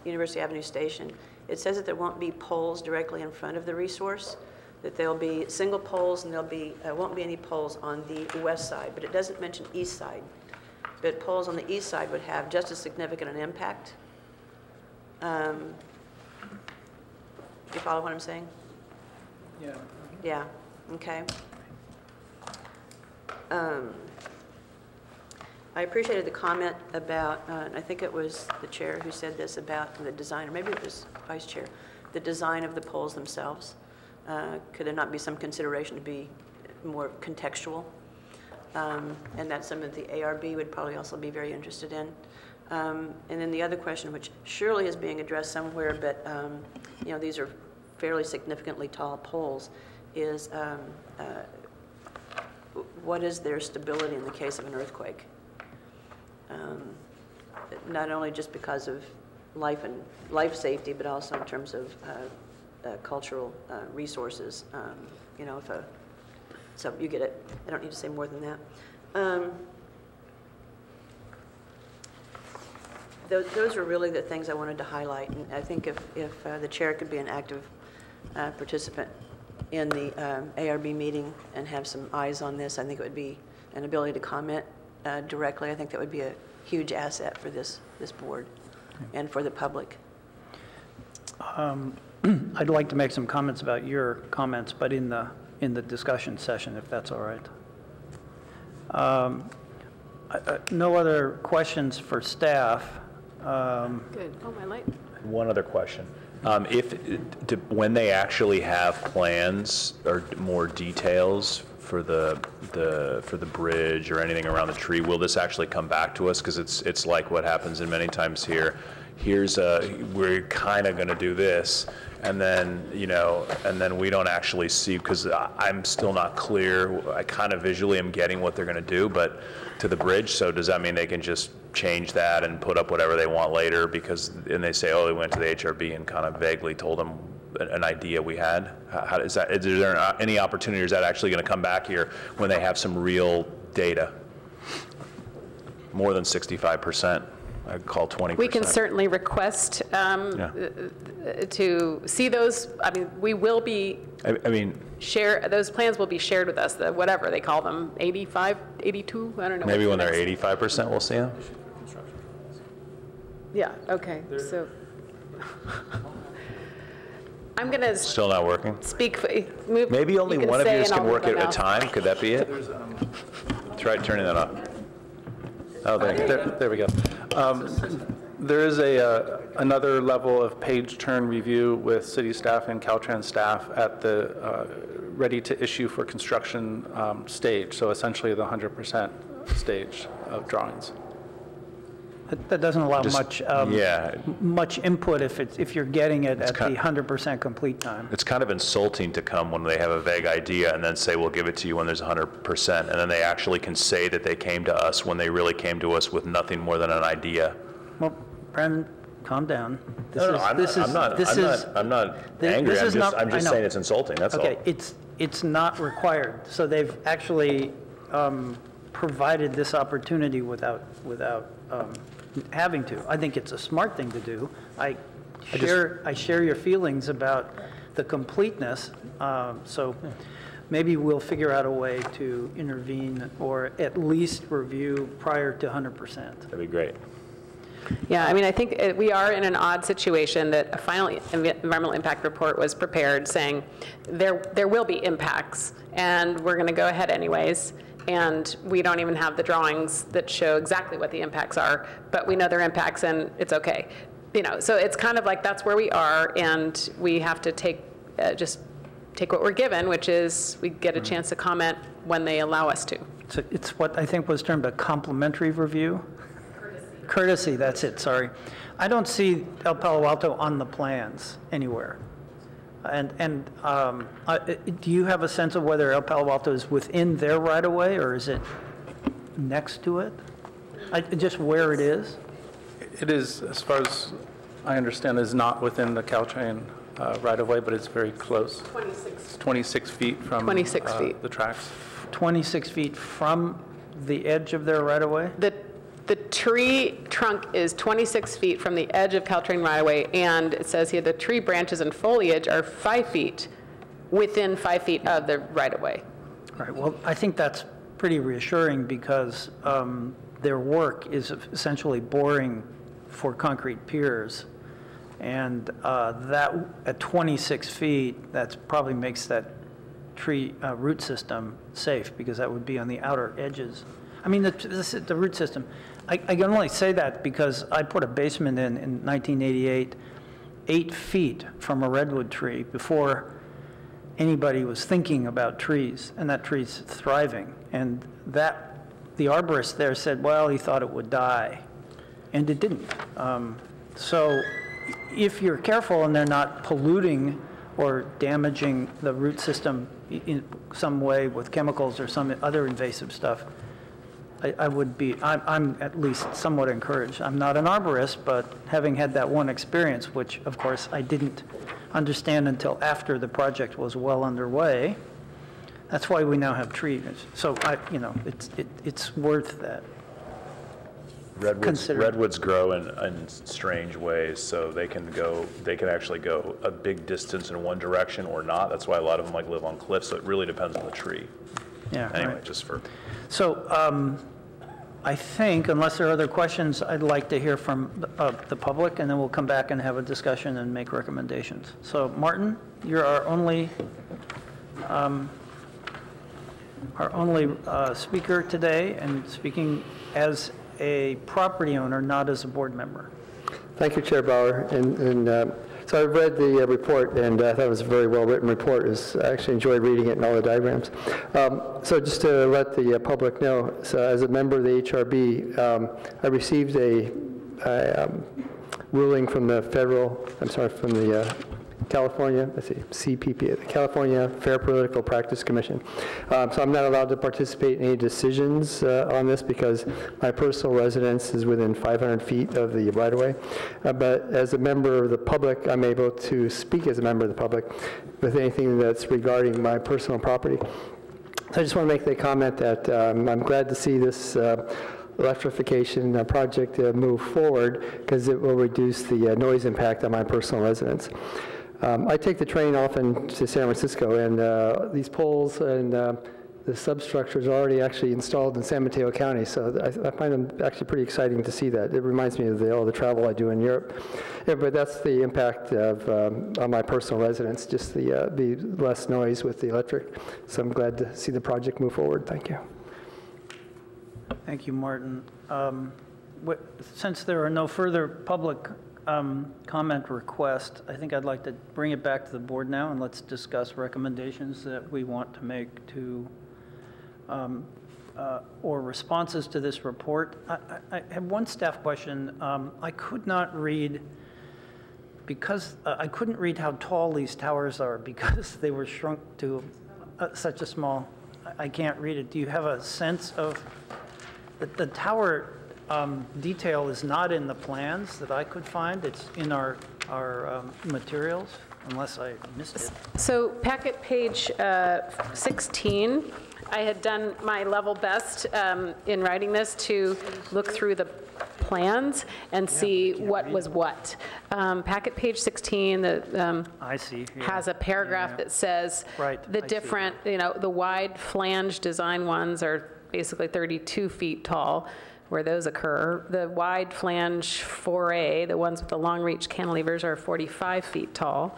University Avenue Station, it says that there won't be poles directly in front of the resource, that there'll be single poles and there'll be, won't be any poles on the west side, but it doesn't mention east side. But poles on the east side would have just as significant an impact. Do you follow what I'm saying? Yeah. Yeah, okay. I appreciated the comment about, I think it was the chair who said this about the design, or maybe it was vice chair, the design of the poles themselves. Could there not be some consideration to be more contextual? And that's something that the ARB would probably also be very interested in. And then the other question, which surely is being addressed somewhere, but you know, these are fairly significantly tall poles, is what is their stability in the case of an earthquake? Not only just because of life safety, but also in terms of cultural resources. You know, so you get it. I don't need to say more than that. Those are really the things I wanted to highlight, and I think if the chair could be an active participant in the ARB meeting and have some eyes on this, I think it would be an ability to comment directly. I think that would be a huge asset for this board and for the public. I'd like to make some comments about your comments, but in the discussion session, if that's all right. No other questions for staff. Good. Oh, my light. One other question. When they actually have plans or more details for the bridge or anything around the tree, will this actually come back to us? Because it's like what happens in many times here. We're kind of going to do this, and then and then we don't actually see, because I'm still not clear. I kind of visually am getting what they're going to do, but to the bridge. So does that mean they can just change that and put up whatever they want later? And they say, oh, they went to the HRB and kind of vaguely told them an idea we had. Is there any opportunity, or is that actually going to come back here when they have some real data? More than 65%. I'd call 20%. We can certainly request to see those. I mean, we will be those plans will be shared with us, whatever they call them, 85, 82, I don't know. Maybe when they're 85%, we'll see them? Yeah, okay, so. I'm going to. Still not working? Move. Maybe only one of you can work it at a time? Could that be it? Try turning that off. Oh, there we go. There is another level of page turn review with city staff and Caltrans staff at the ready to issue for construction stage. So essentially the 100% stage of drawings. That doesn't allow much input if you're getting it at the 100% complete time. It's kind of insulting to come when they have a vague idea and then say, we'll give it to you when there's 100%, and then they actually can say that they came to us when they really came to us with nothing more than an idea. Well, Brandon, calm down. I'm not angry. I'm just saying it's insulting, that's all. Okay, it's not required. So they've actually provided this opportunity without having to. I think it's a smart thing to do. I share your feelings about the completeness, so maybe we'll figure out a way to intervene or at least review prior to 100%. That'd be great. Yeah, I mean, I think we are in an odd situation that a final environmental impact report was prepared saying there will be impacts, and we're going to go ahead anyways. And we don't even have the drawings that show exactly what the impacts are, but we know their impacts and it's okay. So it's kind of like that's where we are, and we have to take what we're given, which is we get a chance to comment when they allow us to. So it's what I think was termed a complimentary review. Courtesy, that's it, sorry. I don't see El Palo Alto on the plans anywhere. Do you have a sense of whether El Palo Alto is within their right-of-way, or is it next to it? Just where it is? It is, as far as I understand, is not within the Caltrain right-of-way, but it's very close. 26. It's 26 feet from 26 feet. The tracks. 26 feet from the edge of their right-of-way? The tree trunk is 26 feet from the edge of Caltrain right-of-way, and it says here the tree branches and foliage are 5 feet within 5 feet of the right-of-way. All right, well, I think that's pretty reassuring because their work is essentially boring for concrete piers. And that, at 26 feet, that probably makes that tree root system safe because that would be on the outer edges. I mean, the root system, I can only say that because I put a basement in 1988, 8 feet from a redwood tree before anybody was thinking about trees, and that tree's thriving. And the arborist there said, well, he thought it would die, and it didn't. So if you're careful and they're not polluting or damaging the root system in some way with chemicals or some other invasive stuff, I'm at least somewhat encouraged. I'm not an arborist, but having had that one experience, which of course I didn't understand until after the project was well underway, that's why we now have trees. So it's worth that. Redwoods grow in strange ways, so they can actually go a big distance in one direction or not. That's why a lot of them live on cliffs, so it really depends on the tree. Yeah. Anyway, right. just for... So I think, unless there are other questions, I'd like to hear from the public, and then we'll come back and have a discussion and make recommendations. So Martin, you're our only speaker today, and speaking as a property owner, not as a board member. Thank you, Chair Bauer. And so I read the report, and I thought it was a very well-written report. I actually enjoyed reading it and all the diagrams. So just to let the public know, so as a member of the HRB, I received a ruling from the from the California, let's see, CPP, the California Fair Political Practice Commission. So I'm not allowed to participate in any decisions on this because my personal residence is within 500 feet of the right-of-way. But as a member of the public, I'm able to speak as a member of the public with anything that's regarding my personal property. So I just want to make the comment that I'm glad to see this electrification project move forward because it will reduce the noise impact on my personal residence. I take the train often to San Francisco, and these poles and the substructures are already actually installed in San Mateo County, so I find them actually pretty exciting to see that. It reminds me of all the travel I do in Europe. Yeah, but that's the impact of on my personal residence, just the less noise with the electric. So I'm glad to see the project move forward. Thank you. Thank you, Martin. Since there are no further public comment requests, I think I'd like to bring it back to the board now, and let's discuss recommendations that we want to make to, or responses to this report. I have one staff question. I could not read, because I couldn't read how tall these towers are because they were shrunk to such a small, I can't read it. Do you have a sense of, the tower detail is not in the plans that I could find. It's in our materials, unless I missed it. So packet page 16, I had done my level best in writing this to look through the plans and see what was what. Packet page 16 I see. Yeah. has a paragraph that says the different, the wide flange design ones are basically 32 feet tall, where those occur. The wide flange 4A, the ones with the long reach cantilevers, are 45 feet tall.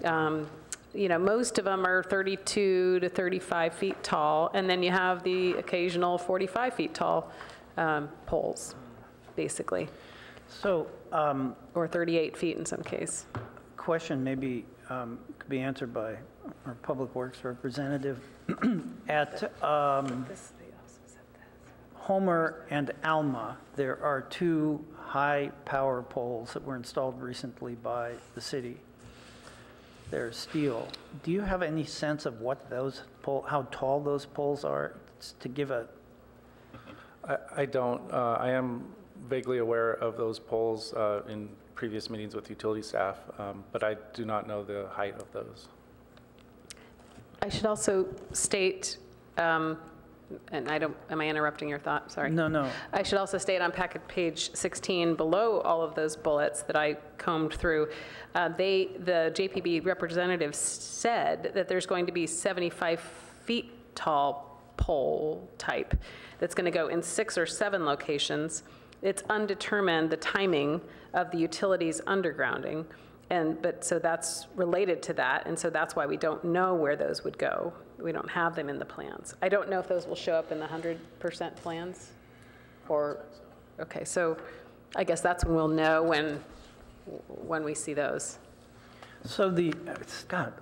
Most of them are 32 to 35 feet tall, and then you have the occasional 45 feet tall poles, basically. So, or 38 feet in some case. question maybe could be answered by our Public Works representative. At Homer and Alma, there are two high power poles that were installed recently by the city. they're steel. Do you have any sense of what those how tall those poles are, to give a? I don't. I am vaguely aware of those poles in previous meetings with utility staff, but I do not know the height of those. I should also state, and I don't, am I interrupting your thought? Sorry. No, no. I should also state on packet page 16, below all of those bullets that I combed through, the JPB representative said that there's going to be 75 feet tall pole type that's going to go in 6 or 7 locations. It's undetermined the timing of the utilities undergrounding, but so that's related to that, and so that's why we don't know where those would go. We don't have them in the plans. I don't know if those will show up in the 100% plans, or, okay, so I guess that's when we'll know when we see those. So Scott,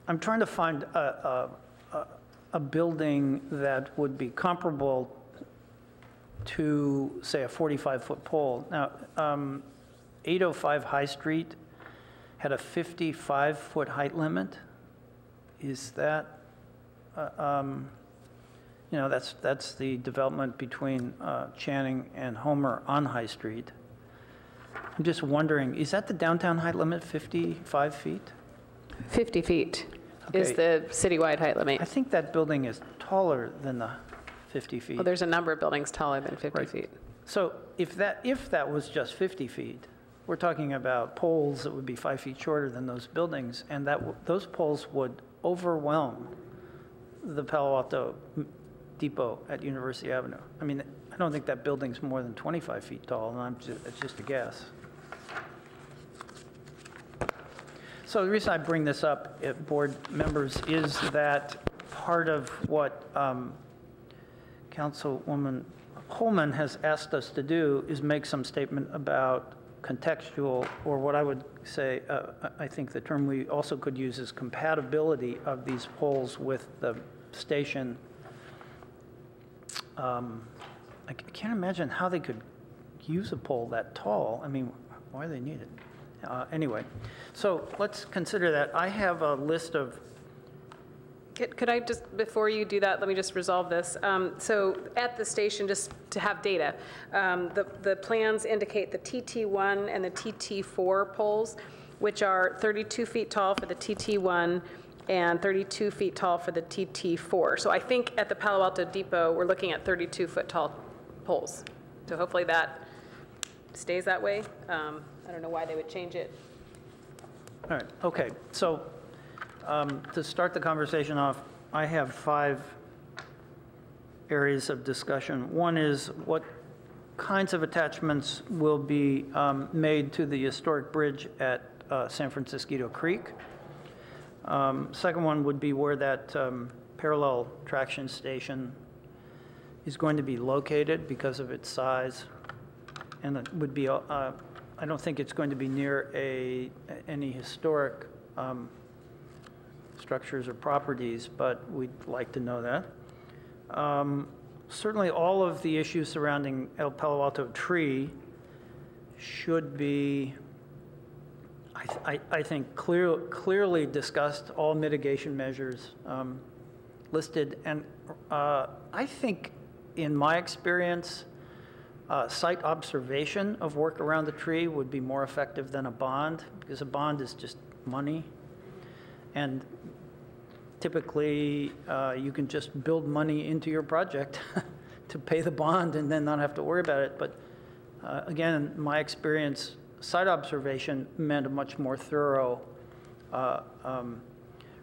I'm trying to find a building that would be comparable to, say, a 45-foot pole. Now, 805 High Street had a 55-foot height limit. Is that, that's the development between Channing and Homer on High Street. I'm just wondering, is that the downtown height limit, 55 feet? 50 feet Okay. is the citywide height limit. I think that building is taller than the 50 feet. Well, there's a number of buildings taller than 50 Right. feet. So if that was just 50 feet, we're talking about poles that would be 5 feet shorter than those buildings, and those poles would overwhelm the Palo Alto depot at University Avenue. I mean, I don't think that building's more than 25 feet tall, and it's just a guess. So the reason I bring this up, board members, is that part of what Councilwoman Holman has asked us to do is make some statement about contextual, or what I would say, I think the term we also could use is compatibility of these poles with the station. I can't imagine how they could use a pole that tall. I mean, why do they need it? Anyway, so let's consider that. I have a list of. Could I just, before you do that, let me just resolve this. So at the station, just to have data, the plans indicate the TT1 and the TT4 poles, which are 32 feet tall for the TT1 and 32 feet tall for the TT4. So I think at the Palo Alto Depot, we're looking at 32-foot tall poles. So hopefully that stays that way. I don't know why they would change it. All right, okay. So to start the conversation off, I have 5 areas of discussion. One is what kinds of attachments will be made to the historic bridge at San Francisco Creek. Second one would be where that parallel traction station is going to be located because of its size. And it would be, I don't think it's going to be near any historic structures or properties, but we'd like to know that. Certainly all of the issues surrounding El Palo Alto tree should be, I think, clearly discussed, all mitigation measures listed. And I think, in my experience, site observation of work around the tree would be more effective than a bond, because a bond is just money. And typically, you can just build money into your project to pay the bond and then not have to worry about it. But again, in my experience, site observation meant a much more thorough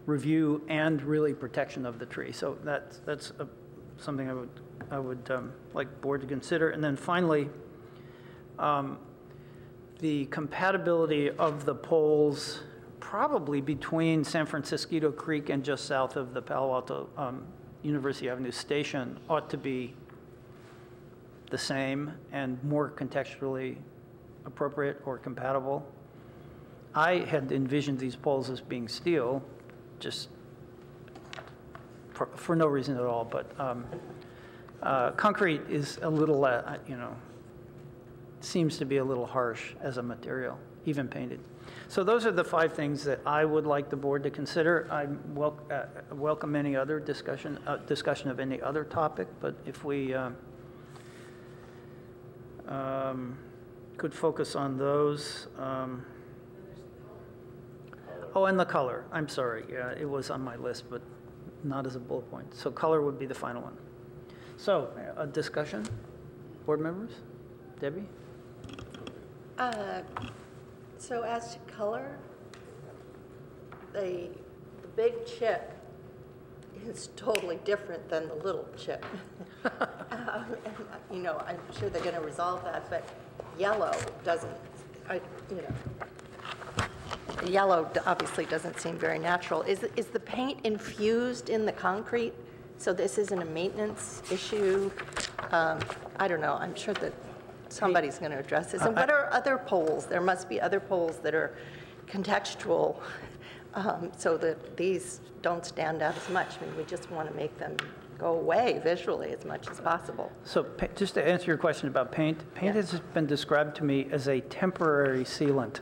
review and really protection of the tree. So that's something I would like board to consider. And then finally, the compatibility of the poles probably between San Francisco Creek and just south of the Palo Alto University Avenue station ought to be the same and more contextually appropriate or compatible. I had envisioned these poles as being steel, just for no reason at all, but concrete is a little, seems to be a little harsh as a material, even painted. So those are the 5 things that I would like the board to consider. I welcome any other discussion of any other topic, but if we could focus on those. Oh, and the color. I'm sorry. Yeah, it was on my list, but not as a bullet point. So color would be the final one. So a discussion, board members? Debbie? So as to color, the big chip is totally different than the little chip. And, you know, I'm sure they're going to resolve that, but yellow doesn't, yellow obviously doesn't seem very natural. Is the paint infused in the concrete? So this isn't a maintenance issue? I don't know. I'm sure that somebody's going to address this. And what are other poles? There must be other poles that are contextual so that these don't stand out as much. I mean, we just want to make them go away visually as much as possible. So just to answer your question about paint, paint has been described to me as a temporary sealant.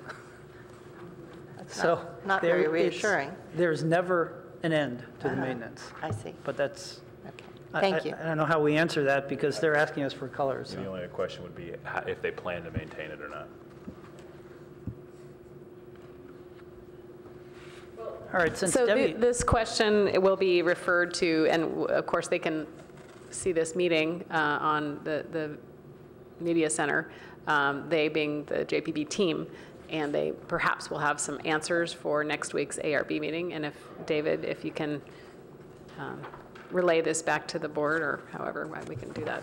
So not very reassuring. There's never an end to the maintenance. I see. But that's, okay. Thank you. I don't know how we answer that because they're asking us for colors. The only question would be if they plan to maintain it or not. All right, since So Debbie, this question will be referred to, and of course they can see this meeting on the media center, they being the JPB team, and they perhaps will have some answers for next week's ARB meeting. And if, David, if you can relay this back to the board, or however we can do that.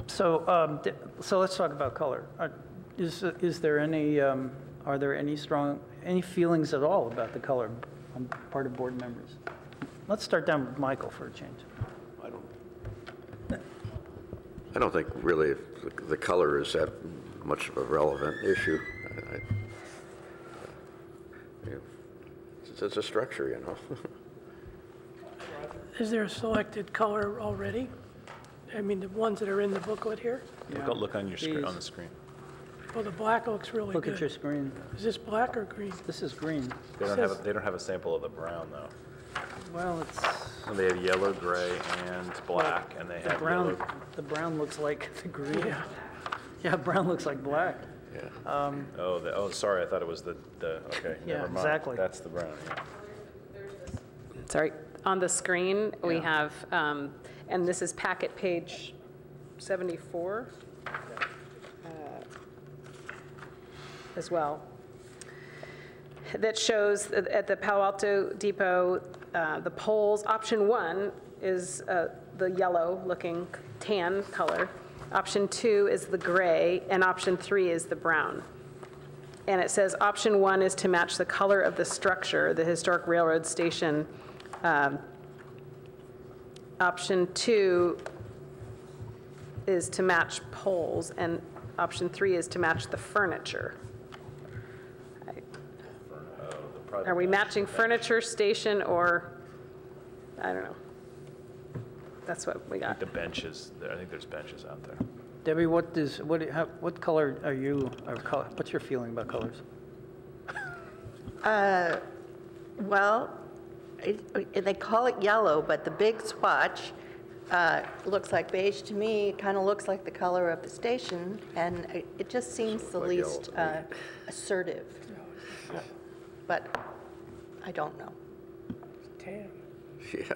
so let's talk about color. Is there any, are there any feelings at all about the color on part of board members? Let's start down with Michael for a change. I don't think really the color is that much of a relevant issue. It's a structure, you know. Is there a selected color already? I mean, the ones that are in the booklet here? Look on your screen, on the screen. Well, the black looks really good. Look at your screen. Is this black or green? This is green. They don't have a sample of the brown though. Well, it's So they have yellow, gray, and black, and they the have brown. yellow. The brown looks like the green. Yeah. Yeah, brown looks like black. Yeah. Sorry, I thought it was the okay. Yeah, never mind. exactly. That's the brown. Yeah. Sorry, on the screen we have, and this is packet page 74 as well, that shows at the Palo Alto Depot, the poles, option 1 is the yellow looking tan color, option 2 is the gray, and option 3 is the brown. And it says option 1 is to match the color of the structure, the historic railroad station. Option 2 is to match poles, and option 3 is to match the furniture. Are we matching furniture, station, or, I don't know. That's what we got. The benches. I think there's benches out there. Debbie, what color are you? What's your feeling about colors? Well, they call it yellow, but the big swatch looks like beige to me. It kind of looks like the color of the station, and it just seems the least assertive. But I don't know. Tan. Yeah.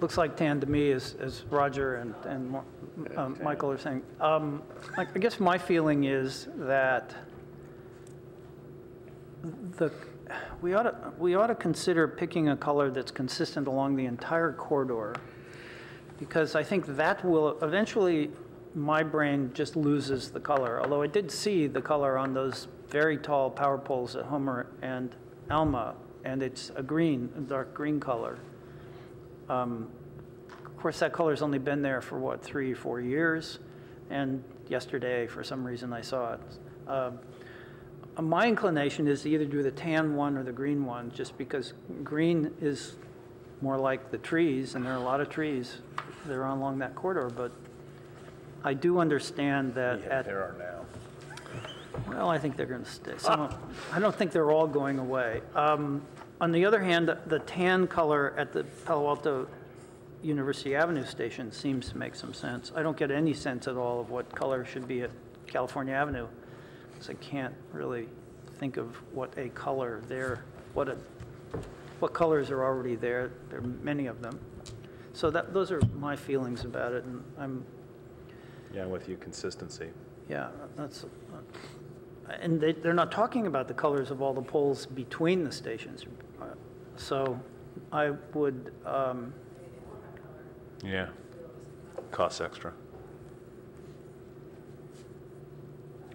Looks like tan to me, as Roger and Michael are saying. I guess my feeling is that we ought to consider picking a color that's consistent along the entire corridor, because I think that will eventually, my brain just loses the color. Although I did see the color on those very tall power poles at Homer and Alma, and it's a dark green color. Of course, that color's only been there for, what, 3 or 4 years? And yesterday, for some reason, I saw it. My inclination is to either do the tan one or the green one, just because green is more like the trees, and there are a lot of trees that are along that corridor. But I do understand that There are now. Well, I think they're going to stay. I don't think they're all going away. On the other hand, the tan color at the Palo Alto University Avenue station seems to make some sense. I don't get any sense at all of what color should be at California Avenue, because I can't really think of what a color there, what colors are already there. There are many of them. So those are my feelings about it, and I'm... Yeah, with you, consistency. Yeah, that's... And they're not talking about the colors of all the poles between the stations. So I would... Yeah, costs extra.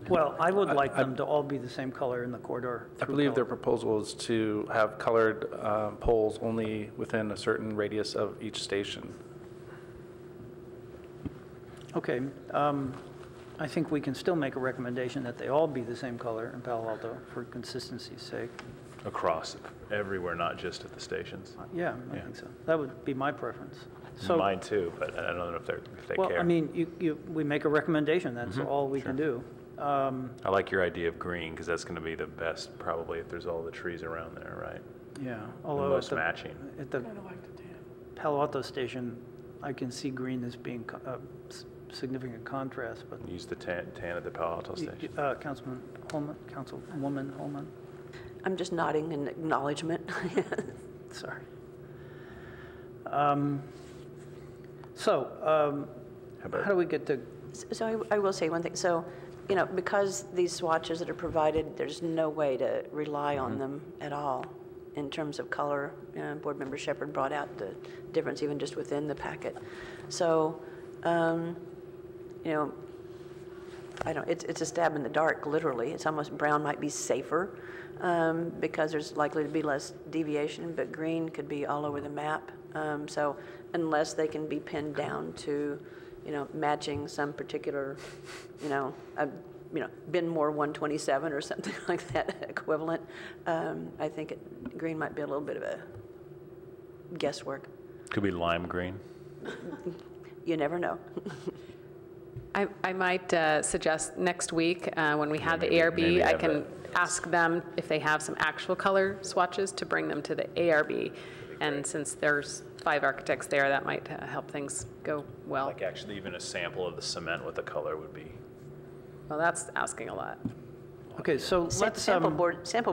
Well, I would like them to all be the same color in the corridor. I believe their proposal is to have colored poles only within a certain radius of each station. Okay, I think we can still make a recommendation that they all be the same color in Palo Alto for consistency's sake. Across everywhere, not just at the stations. Yeah, I think so. That would be my preference. So, Mine too, but I don't know if they well, care. I mean, we make a recommendation, that's all we can do. I like your idea of green, because that's going to be the best, probably, if there's all the trees around there, right? Yeah, The although most matching. at the Palo Alto station, I can see green as being a significant contrast, but Use the tan at the Palo Alto station. Councilman Holman, Councilwoman Holman, I'm just nodding in acknowledgement. sorry. How do we get to, So I will say one thing. So, you know, because these swatches that are provided, there's no way to rely on them at all in terms of color. Board Member Shepherd brought out the difference even just within the packet. So, you know, it's a stab in the dark, literally. It's almost brown might be safer because there's likely to be less deviation, but green could be all over the map. So unless they can be pinned down to, you know, matching some particular, bin more 127 or something like that equivalent, I think green might be a little bit of a guesswork. Could be lime green. You never know. I might suggest next week, when we have the maybe ARB, I have can ask them if they have some actual color swatches to bring them to the ARB. And since there's 5 architects there, that might help things go well. Like actually even a sample of the cement with the color would be. Well, that's asking a lot. okay, so let's... Sample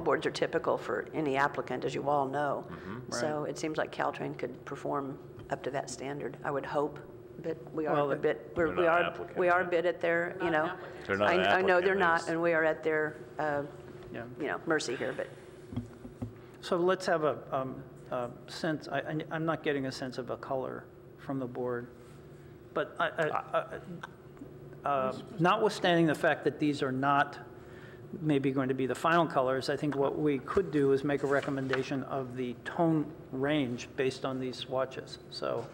boards are typical for any applicant, as you all know. So it seems like Caltrain could perform up to that standard, I would hope. But we are Well, a bit, They're not an applicant, we are a right? bit at their, you know. They're not an I know they're applicant, not, it's- and we are at their, Yeah. you know, mercy here, but. So let's have a sense, I'm not getting a sense of a color from the board, but notwithstanding the fact that these are not maybe going to be the final colors, I think what we could do is make a recommendation of the tone range based on these swatches. So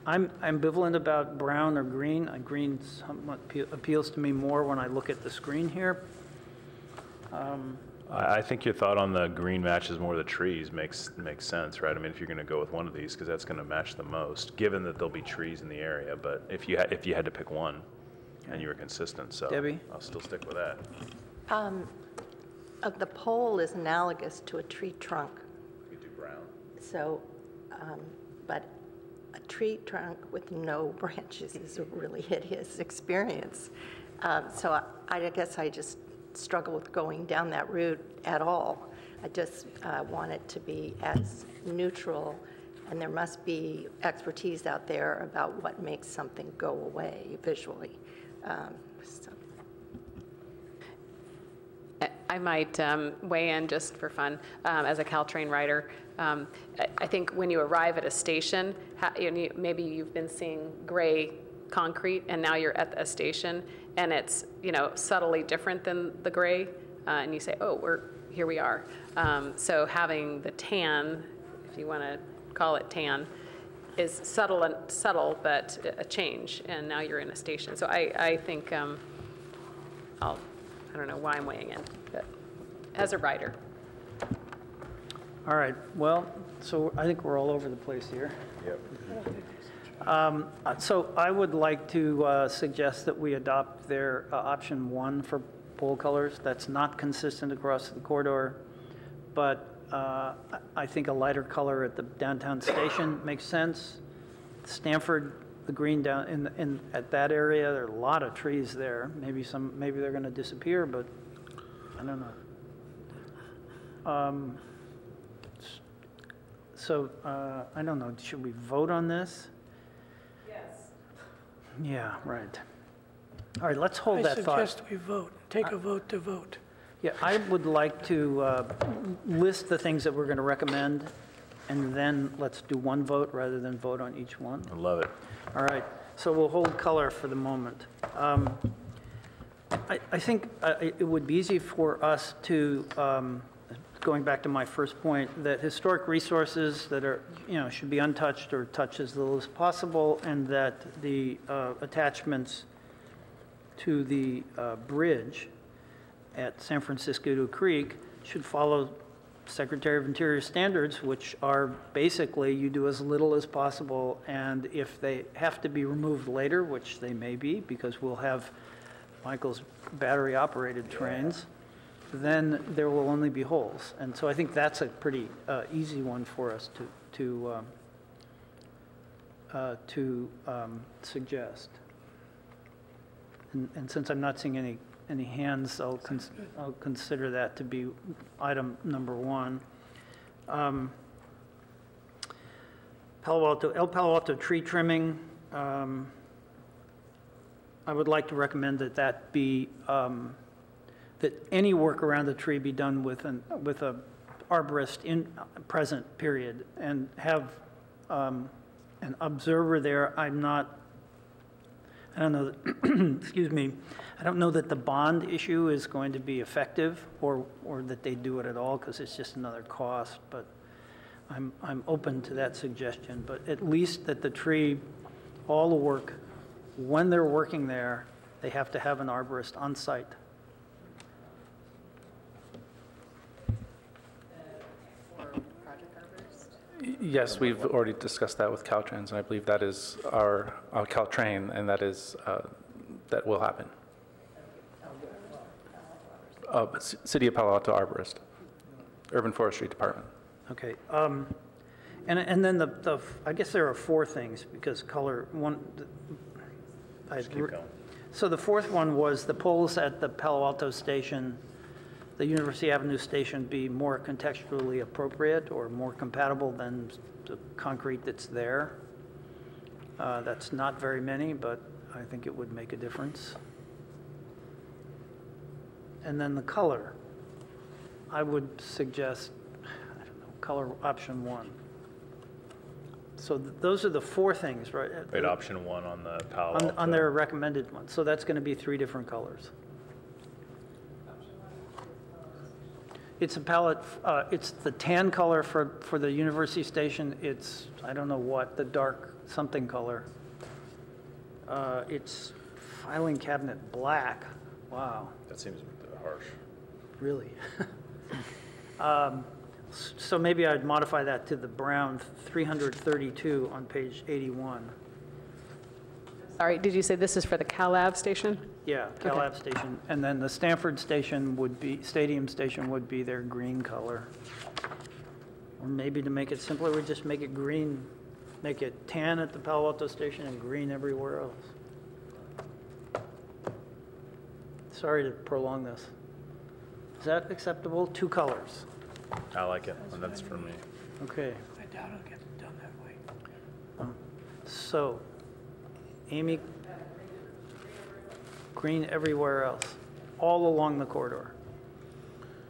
I'm ambivalent about brown or green. Green somewhat appeals to me more when I look at the screen here. I think your thought on the green matches more the trees makes sense, right? I mean, if you're going to go with one of these, because that's going to match the most, given that there'll be trees in the area. But if you had to pick one, and you were consistent, so Debbie? I'll still stick with that. The pole is analogous to a tree trunk. You could do brown. So, but a tree trunk with no branches is a really hideous experience. So I guess I just struggle with going down that route at all. I just want it to be as neutral, and there must be expertise out there about what makes something go away visually. So. I might weigh in just for fun as a Caltrain writer. I think when you arrive at a station, maybe you've been seeing gray concrete and now you're at a station and it's subtly different than the gray, and you say, oh, here we are. So having the tan, if you want to call it tan, is subtle but a change, and now you're in a station. So I think I don't know why I'm weighing in, but as a writer. All right, well, so I think we're all over the place here. Yep. So I would like to suggest that we adopt their option 1 for pole colors. That's not consistent across the corridor, but I think a lighter color at the downtown station makes sense. Stanford, the green down at that area, there are a lot of trees there. Maybe they're going to disappear, but I don't know. So I don't know. Should we vote on this? Yes. Yeah, right. All right, let's hold that thought. I suggest we vote, take a vote to vote. Yeah, I would like to list the things that we're going to recommend, and then let's do one vote rather than vote on each one. I love it. All right, so we'll hold color for the moment. I think it would be easy for us to, going back to my first point, that historic resources that are, should be untouched or touched as little as possible, and that the attachments to the bridge at San Francisco Creek should follow Secretary of Interior standards, which are basically you do as little as possible, and if they have to be removed later, which they may be, because we'll have Michael's battery-operated trains, then there will only be holes. And so I think that's a pretty easy one for us to suggest. And since I'm not seeing any hands, I'll consider that to be item number one. El Palo Alto tree trimming. I would like to recommend that be that any work around the tree be done with a arborist in present period, and have an observer there. I don't know, excuse me, I don't know that the bond issue is going to be effective, or that they do it at all, because it's just another cost, but I'm open to that suggestion. But at least that the tree, all the work, when they're working there, they have to have an arborist on site. Yes, we've already discussed that with Caltrans, and I believe that is our Caltrain, and that is, that will happen. City of Palo Alto Arborist, Urban Forestry Department. Okay. And then I guess there are four things, because color, one, Just keep going. So the fourth one was the poles at the Palo Alto station, the University Avenue station, be more contextually appropriate or more compatible than the concrete that's there. That's not very many, but I think it would make a difference. And then the color. I would suggest, I don't know, color option one. So those are the four things, right? Wait, option one on the Palo Alto. On their recommended one. So that's going to be 3 different colors. It's a palette, it's the tan color for the university station. It's, I don't know what, the dark something color. It's filing cabinet black. Wow. That seems harsh. Really? So maybe I'd modify that to the brown 332 on page 81. Sorry, did you say this is for the CalAv station? Yeah, CalAv station. And then the Stanford station would be, Stadium station would be their green color. Or maybe to make it simpler, we just make it green, make it tan at the Palo Alto station and green everywhere else. Sorry to prolong this. Is that acceptable? 2 colors. I like it, and that's for me. Okay. I doubt it'll get done that way. So, Amy, green everywhere else, all along the corridor.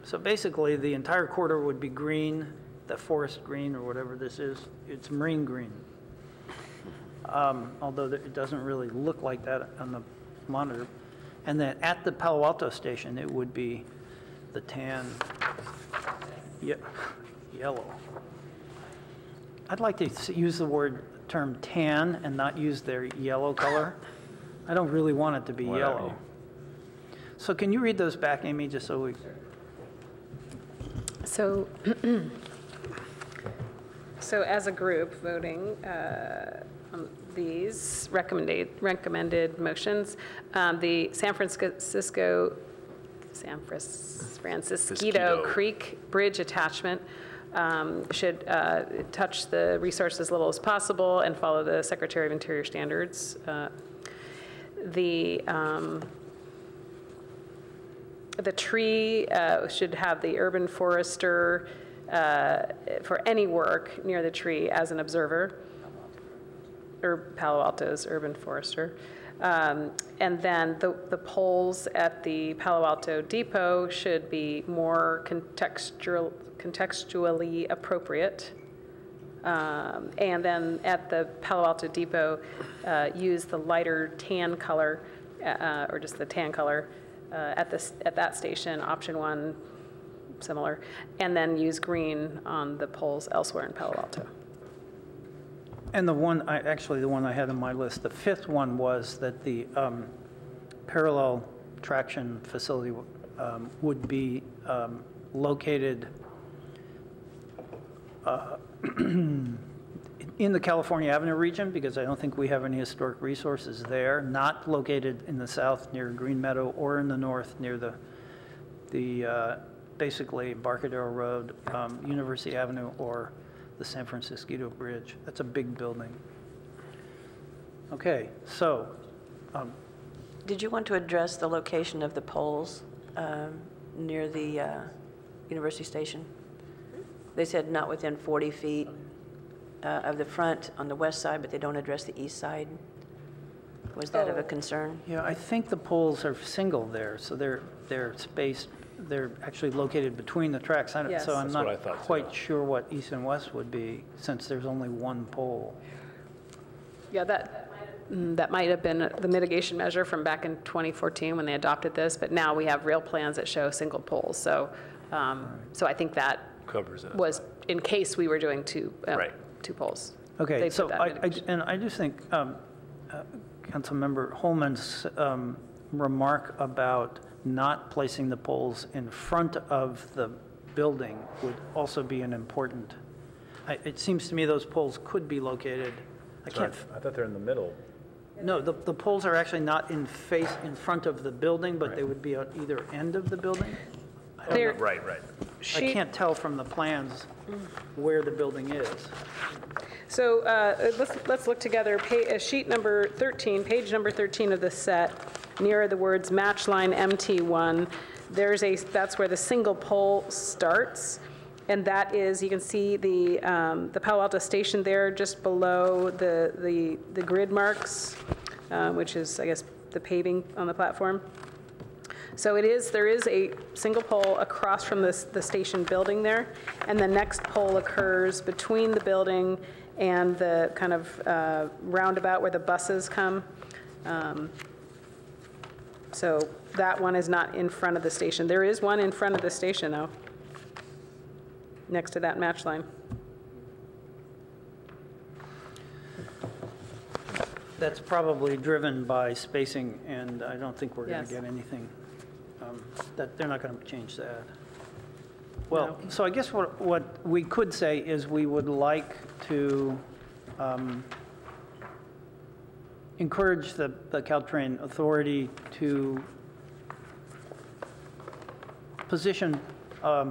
So basically, the entire corridor would be green, the forest green or whatever this is, it's marine green. Although it doesn't really look like that on the monitor. And then at the Palo Alto station, it would be the tan, yellow. I'd like to use the term tan and not use their yellow color. I don't really want it to be yellow. So can you read those back, Amy, just so we... So, so as a group voting on these recommended motions, the San Francisco Francisquito Creek Bridge attachment should touch the resource as little as possible and follow the Secretary of Interior standards. The tree should have the urban forester for any work near the tree as an observer, or Palo Alto's urban forester. And then the poles at the Palo Alto depot should be more contextually appropriate. And then at the Palo Alto depot, use the lighter tan color, or just the tan color at that station, option 1, similar, and then use green on the poles elsewhere in Palo Alto. And the one, actually the one I had on my list, the 5th one was that the parallel traction facility would be located in the California Avenue region, because I don't think we have any historic resources there, not located in the south near Green Meadow or in the north near the basically Embarcadero Road, University Avenue, or the San Francisquito Bridge. That's a big building. Okay, so. Did you want to address the location of the poles near the University Station? They said not within 40 feet of the front on the west side, but they don't address the east side. Was that of a concern? Yeah, I think the poles are single there, so they're spaced. They're actually located between the tracks. Yes. So I'm That's what I not thought, quite too. sure what east and west would be, since there's only one pole. Yeah, that might have been the mitigation measure from back in 2014 when they adopted this, but now we have real plans that show single poles. So, so I think that Covers it. was in case we were doing two Right. poles. Okay, They so put that mitigation. I just think Councilmember Holman's remark about not placing the poles in front of the building would also be an important, it seems to me those poles could be located, I thought they're in the middle. No, the poles are actually not in front of the building, but they would be at either end of the building. They're- Right. I can't tell from the plans where the building is. So let's look together. Sheet number 13, page number 13 of the set, near the words match line MT1, that's where the single pole starts. And that is, you can see the Palo Alto station there just below the grid marks, which is, I guess, the paving on the platform. So there is a single pole across from the station building there, and the next pole occurs between the building and the kind of roundabout where the buses come. So that one is not in front of the station. There is one in front of the station, though, next to that match line. That's probably driven by spacing, and I don't think we're going Yes. to get anything, that they're not going to change that. Well, so I guess what we could say is we would like to encourage the Caltrain authority to position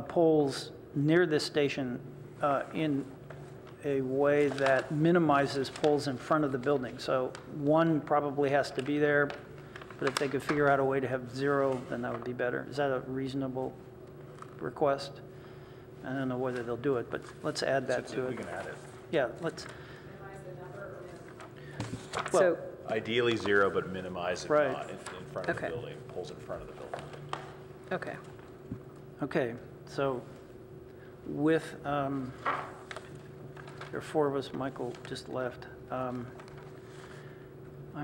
poles near this station in a way that minimizes poles in front of the building. So one probably has to be there, but if they could figure out a way to have 0, then that would be better. Is that a reasonable request? I don't know whether they'll do it, but let's add that to it. We can add it. Yeah, let's. So, Ideally 0, but minimize it Right. not in front of the Okay. building, poles in front of the building. okay. Okay, so with, there are 4 of us, Michael just left. I'm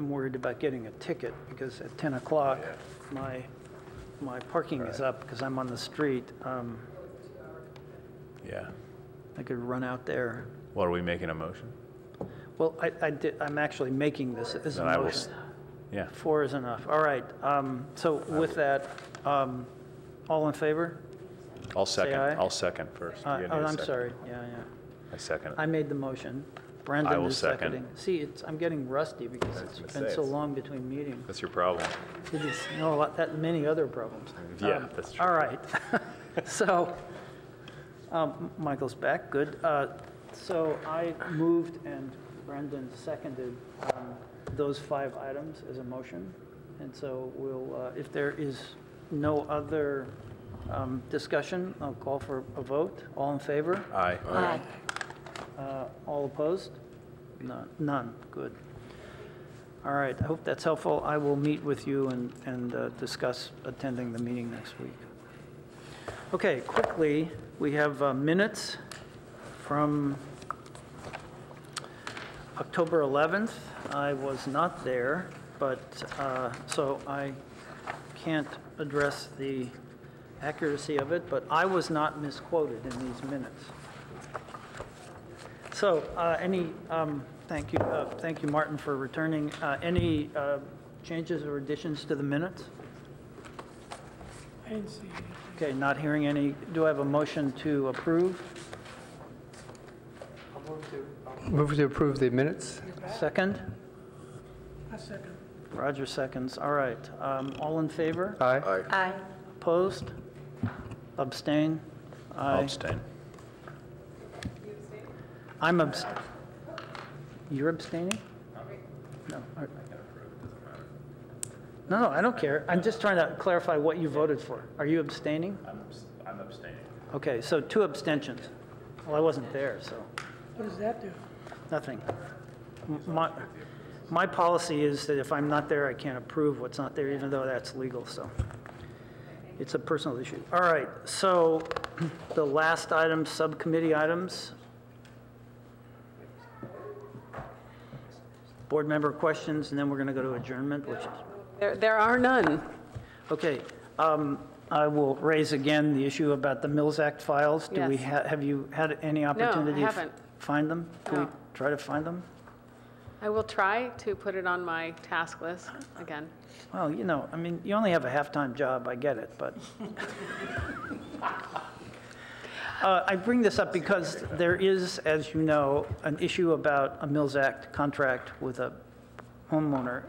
worried about getting a ticket because at 10 o'clock, my parking is up because I'm on the street. Yeah. I could run out there. What, are we making a motion? Well, I'm actually making this as a Then I will, motion. yeah. 4 is enough. All right, so with that, all in favor? I'll second. aye. I'll second first. You Oh, need a I'm second. sorry, yeah. I second it. I made the motion. Brendan I will is second. seconding. See, I'm getting rusty because it's been so long between meetings. That's your problem. It is, that many other problems. Yeah, that's true. All right. So, Michael's back, good. So I moved and Brendan seconded those 5 items as a motion. And so we'll, if there is no other discussion, I'll call for a vote. All in favor? Aye. Aye. All opposed? None, good. All right, I hope that's helpful. I will meet with you and discuss attending the meeting next week. Okay, quickly, we have minutes from October 11th. I was not there, but, so I can't address the accuracy of it, but I was not misquoted in these minutes. So, thank you, Martin, for returning. Any changes or additions to the minutes? I didn't see anything. Okay, not hearing any. Do I have a motion to approve? Move to approve the minutes? Second? A second. Roger seconds. All right. All in favor? Aye. Aye. Opposed? Abstain? I'll Aye. abstain. I'm abstaining. You're abstaining? No. No, I don't care. I'm just trying to clarify what you voted for. Are you abstaining? I'm abstaining. Okay, so 2 abstentions. Well, I wasn't there, so What does that do? nothing. My policy is that if I'm not there, I can't approve what's not there, even though that's legal, so it's a personal issue. All right, so the last item, subcommittee items. Board member questions, and then we're going to go to adjournment, which is, There are none. okay. I will raise again the issue about the Mills Act files. Do we Yes. have you had any opportunity to haven't. find them? Can we No. try to find them? I will try to put it on my task list again. Well, I mean, you only have a half-time job, I get it, but. I bring this up because there is, as you know, an issue about a Mills Act contract with a homeowner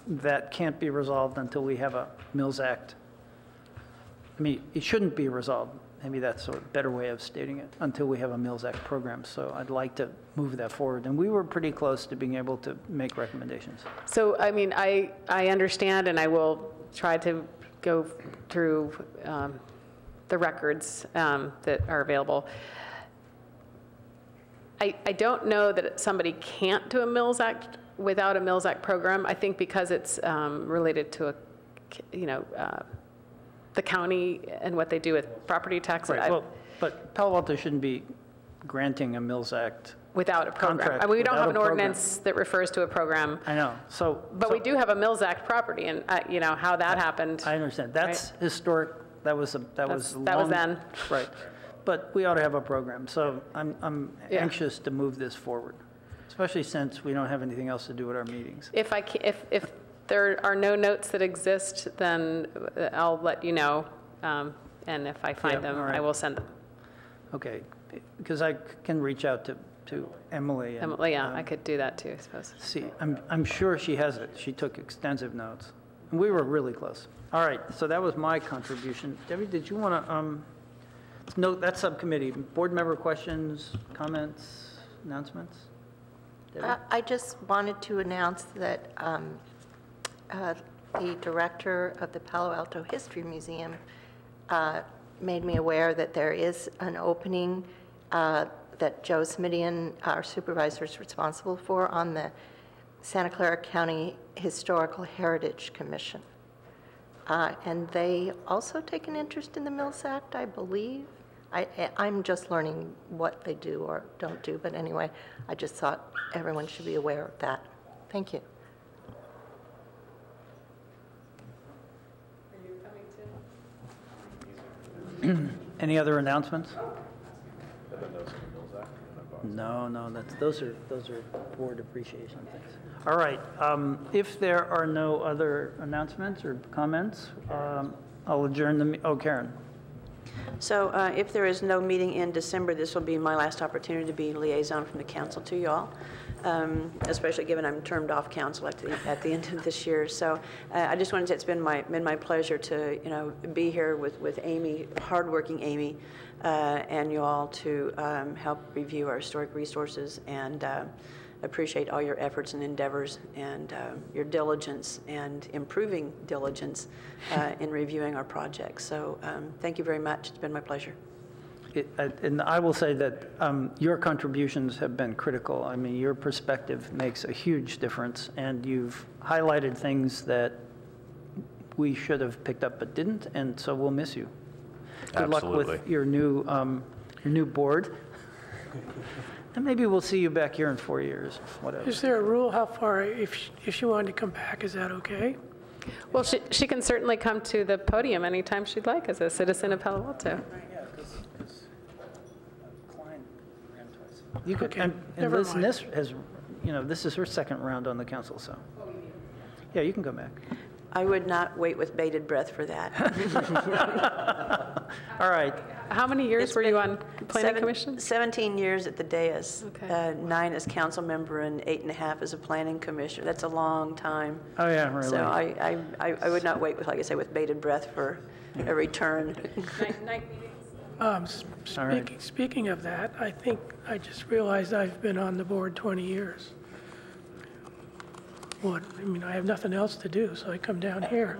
that can't be resolved until we have a Mills Act. I mean, it shouldn't be resolved. Maybe that's a better way of stating it, until we have a Mills Act program. So I'd like to move that forward. And we were pretty close to being able to make recommendations. So, I mean, I understand, and I will try to go through the records that are available. I don't know that somebody can't do a Mills Act without a Mills Act program. I think because it's related to the county and what they do with property tax. Right, well, but Palo Alto shouldn't be granting a Mills Act. Without a program. Contract I mean, we don't without have a an program. ordinance that refers to a program, I know, but we do have a Mills Act property, and how that happened. I understand. That's historic. That was That was long- then. Right. But we ought to have a program. So I'm Yeah. anxious to move this forward, especially since we don't have anything else to do at our meetings. If there are no notes that exist, then I'll let you know, and if I Yeah, find them, all right. I will send them. Okay, because I can reach out to Emily. and, Yeah, I could do that too, I suppose. See, I'm sure she has it. She took extensive notes. And we were really close. All right, so that was my contribution. Debbie, did you want to note that subcommittee? Board member questions, comments, announcements? Debbie? I just wanted to announce that the director of the Palo Alto History Museum made me aware that there is an opening that Joe Smidian, our supervisor, is responsible for on the Santa Clara County Historical Heritage Commission. And they also take an interest in the Mills Act, I believe. I'm just learning what they do or don't do, but anyway, I just thought everyone should be aware of that. Thank you. Any other announcements? No, those are board appreciation things. All right, if there are no other announcements or comments, I'll adjourn the, Karen. So if there is no meeting in December, this will be my last opportunity to be liaison from the council to you all, especially given I'm termed off council at the end of this year. So I just wanted to say it's been my pleasure to be here with Amy, hardworking Amy, and you all to help review our historic resources, and appreciate all your efforts and endeavors and your diligence and improving diligence in reviewing our projects. So thank you very much. It's been my pleasure. And I will say that your contributions have been critical. I mean, your perspective makes a huge difference, and you've highlighted things that we should have picked up but didn't, and so we'll miss you. Good luck with your new board. And maybe we'll see you back here in 4 years, whatever. Is there a rule how far, if she wanted to come back, is that okay? Well, she can certainly come to the podium anytime she'd like as a citizen of Palo Alto. Yeah, because Klein ran twice. You could, Okay, and never Liz mind. Niss has, this is her second round on the council, so. Yeah, you can come back. I would not wait with bated breath for that. All right. How many years were you on planning commission? 17 years at the dais, Okay. 9 as council member, and 8.5 as a planning commissioner. That's a long time. Oh, yeah, really. So I would not wait with, like I say, with bated breath for a return. All right. Speaking of that, I think I just realized I've been on the board 20 years. What? I mean, I have nothing else to do, so I come down here.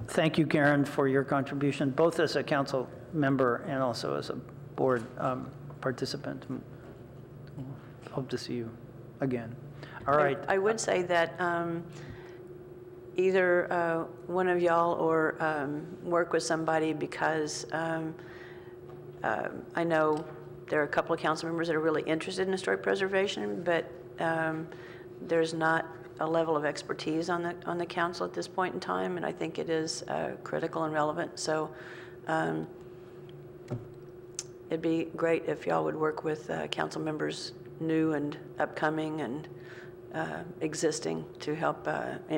Thank you, Karen, for your contribution, both as a council member and also as a board participant. Hope to see you again. All right. I would say that either one of y'all or work with somebody, because I know there are a couple of council members that are really interested in historic preservation, but there's not a level of expertise on the council at this point in time, and I think it is critical and relevant. So it'd be great if y'all would work with council members, new and upcoming and existing, to help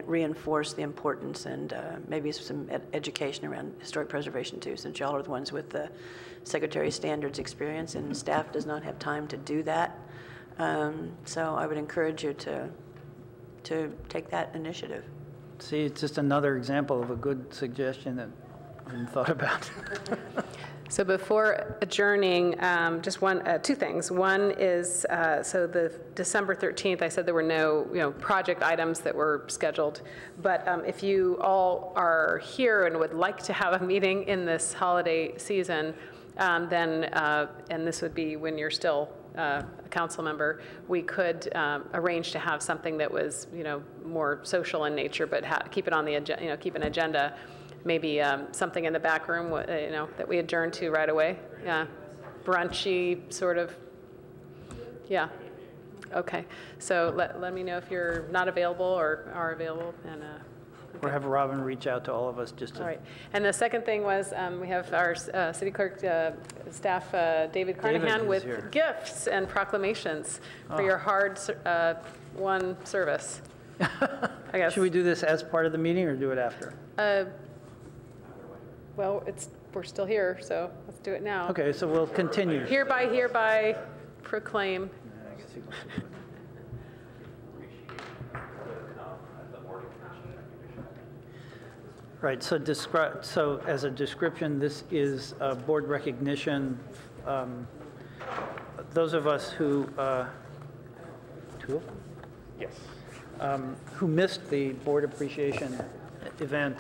reinforce the importance and maybe some education around historic preservation too, since y'all are the ones with the Secretary of Standards experience, and staff does not have time to do that. So I would encourage you to take that initiative. See, it's just another example of a good suggestion that I hadn't thought about. So before adjourning, just two things. One is, so the December 13th, I said there were no project items that were scheduled. But if you all are here and would like to have a meeting in this holiday season, then, and this would be when you're still a council member, we could arrange to have something that was, more social in nature, but keep it on the agenda, keep an agenda. Maybe something in the back room, that we adjourn to right away. Yeah, brunchy sort of. Yeah. Okay. So let me know if you're not available or are available, and. Or have Robin reach out to all of us just to. All right. And the second thing was we have our city clerk staff, David Carnahan, with here. Gifts and proclamations for your hard-won service. I guess. Should we do this as part of the meeting or do it after? Well, we're still here, so let's do it now. Okay, so we'll continue. Hereby proclaim. Right, so as a description, this is board recognition. Those of us who, two? Yes. Who missed the board appreciation event.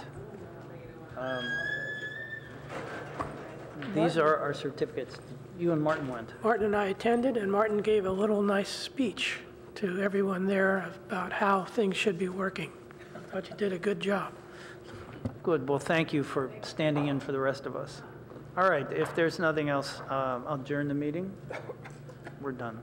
These are our certificates. You and Martin went. Martin and I attended, and Martin gave a little nice speech to everyone there about how things should be working. I thought you did a good job. Good, well, thank you for standing in for the rest of us. All right, if there's nothing else, I'll adjourn the meeting. We're done.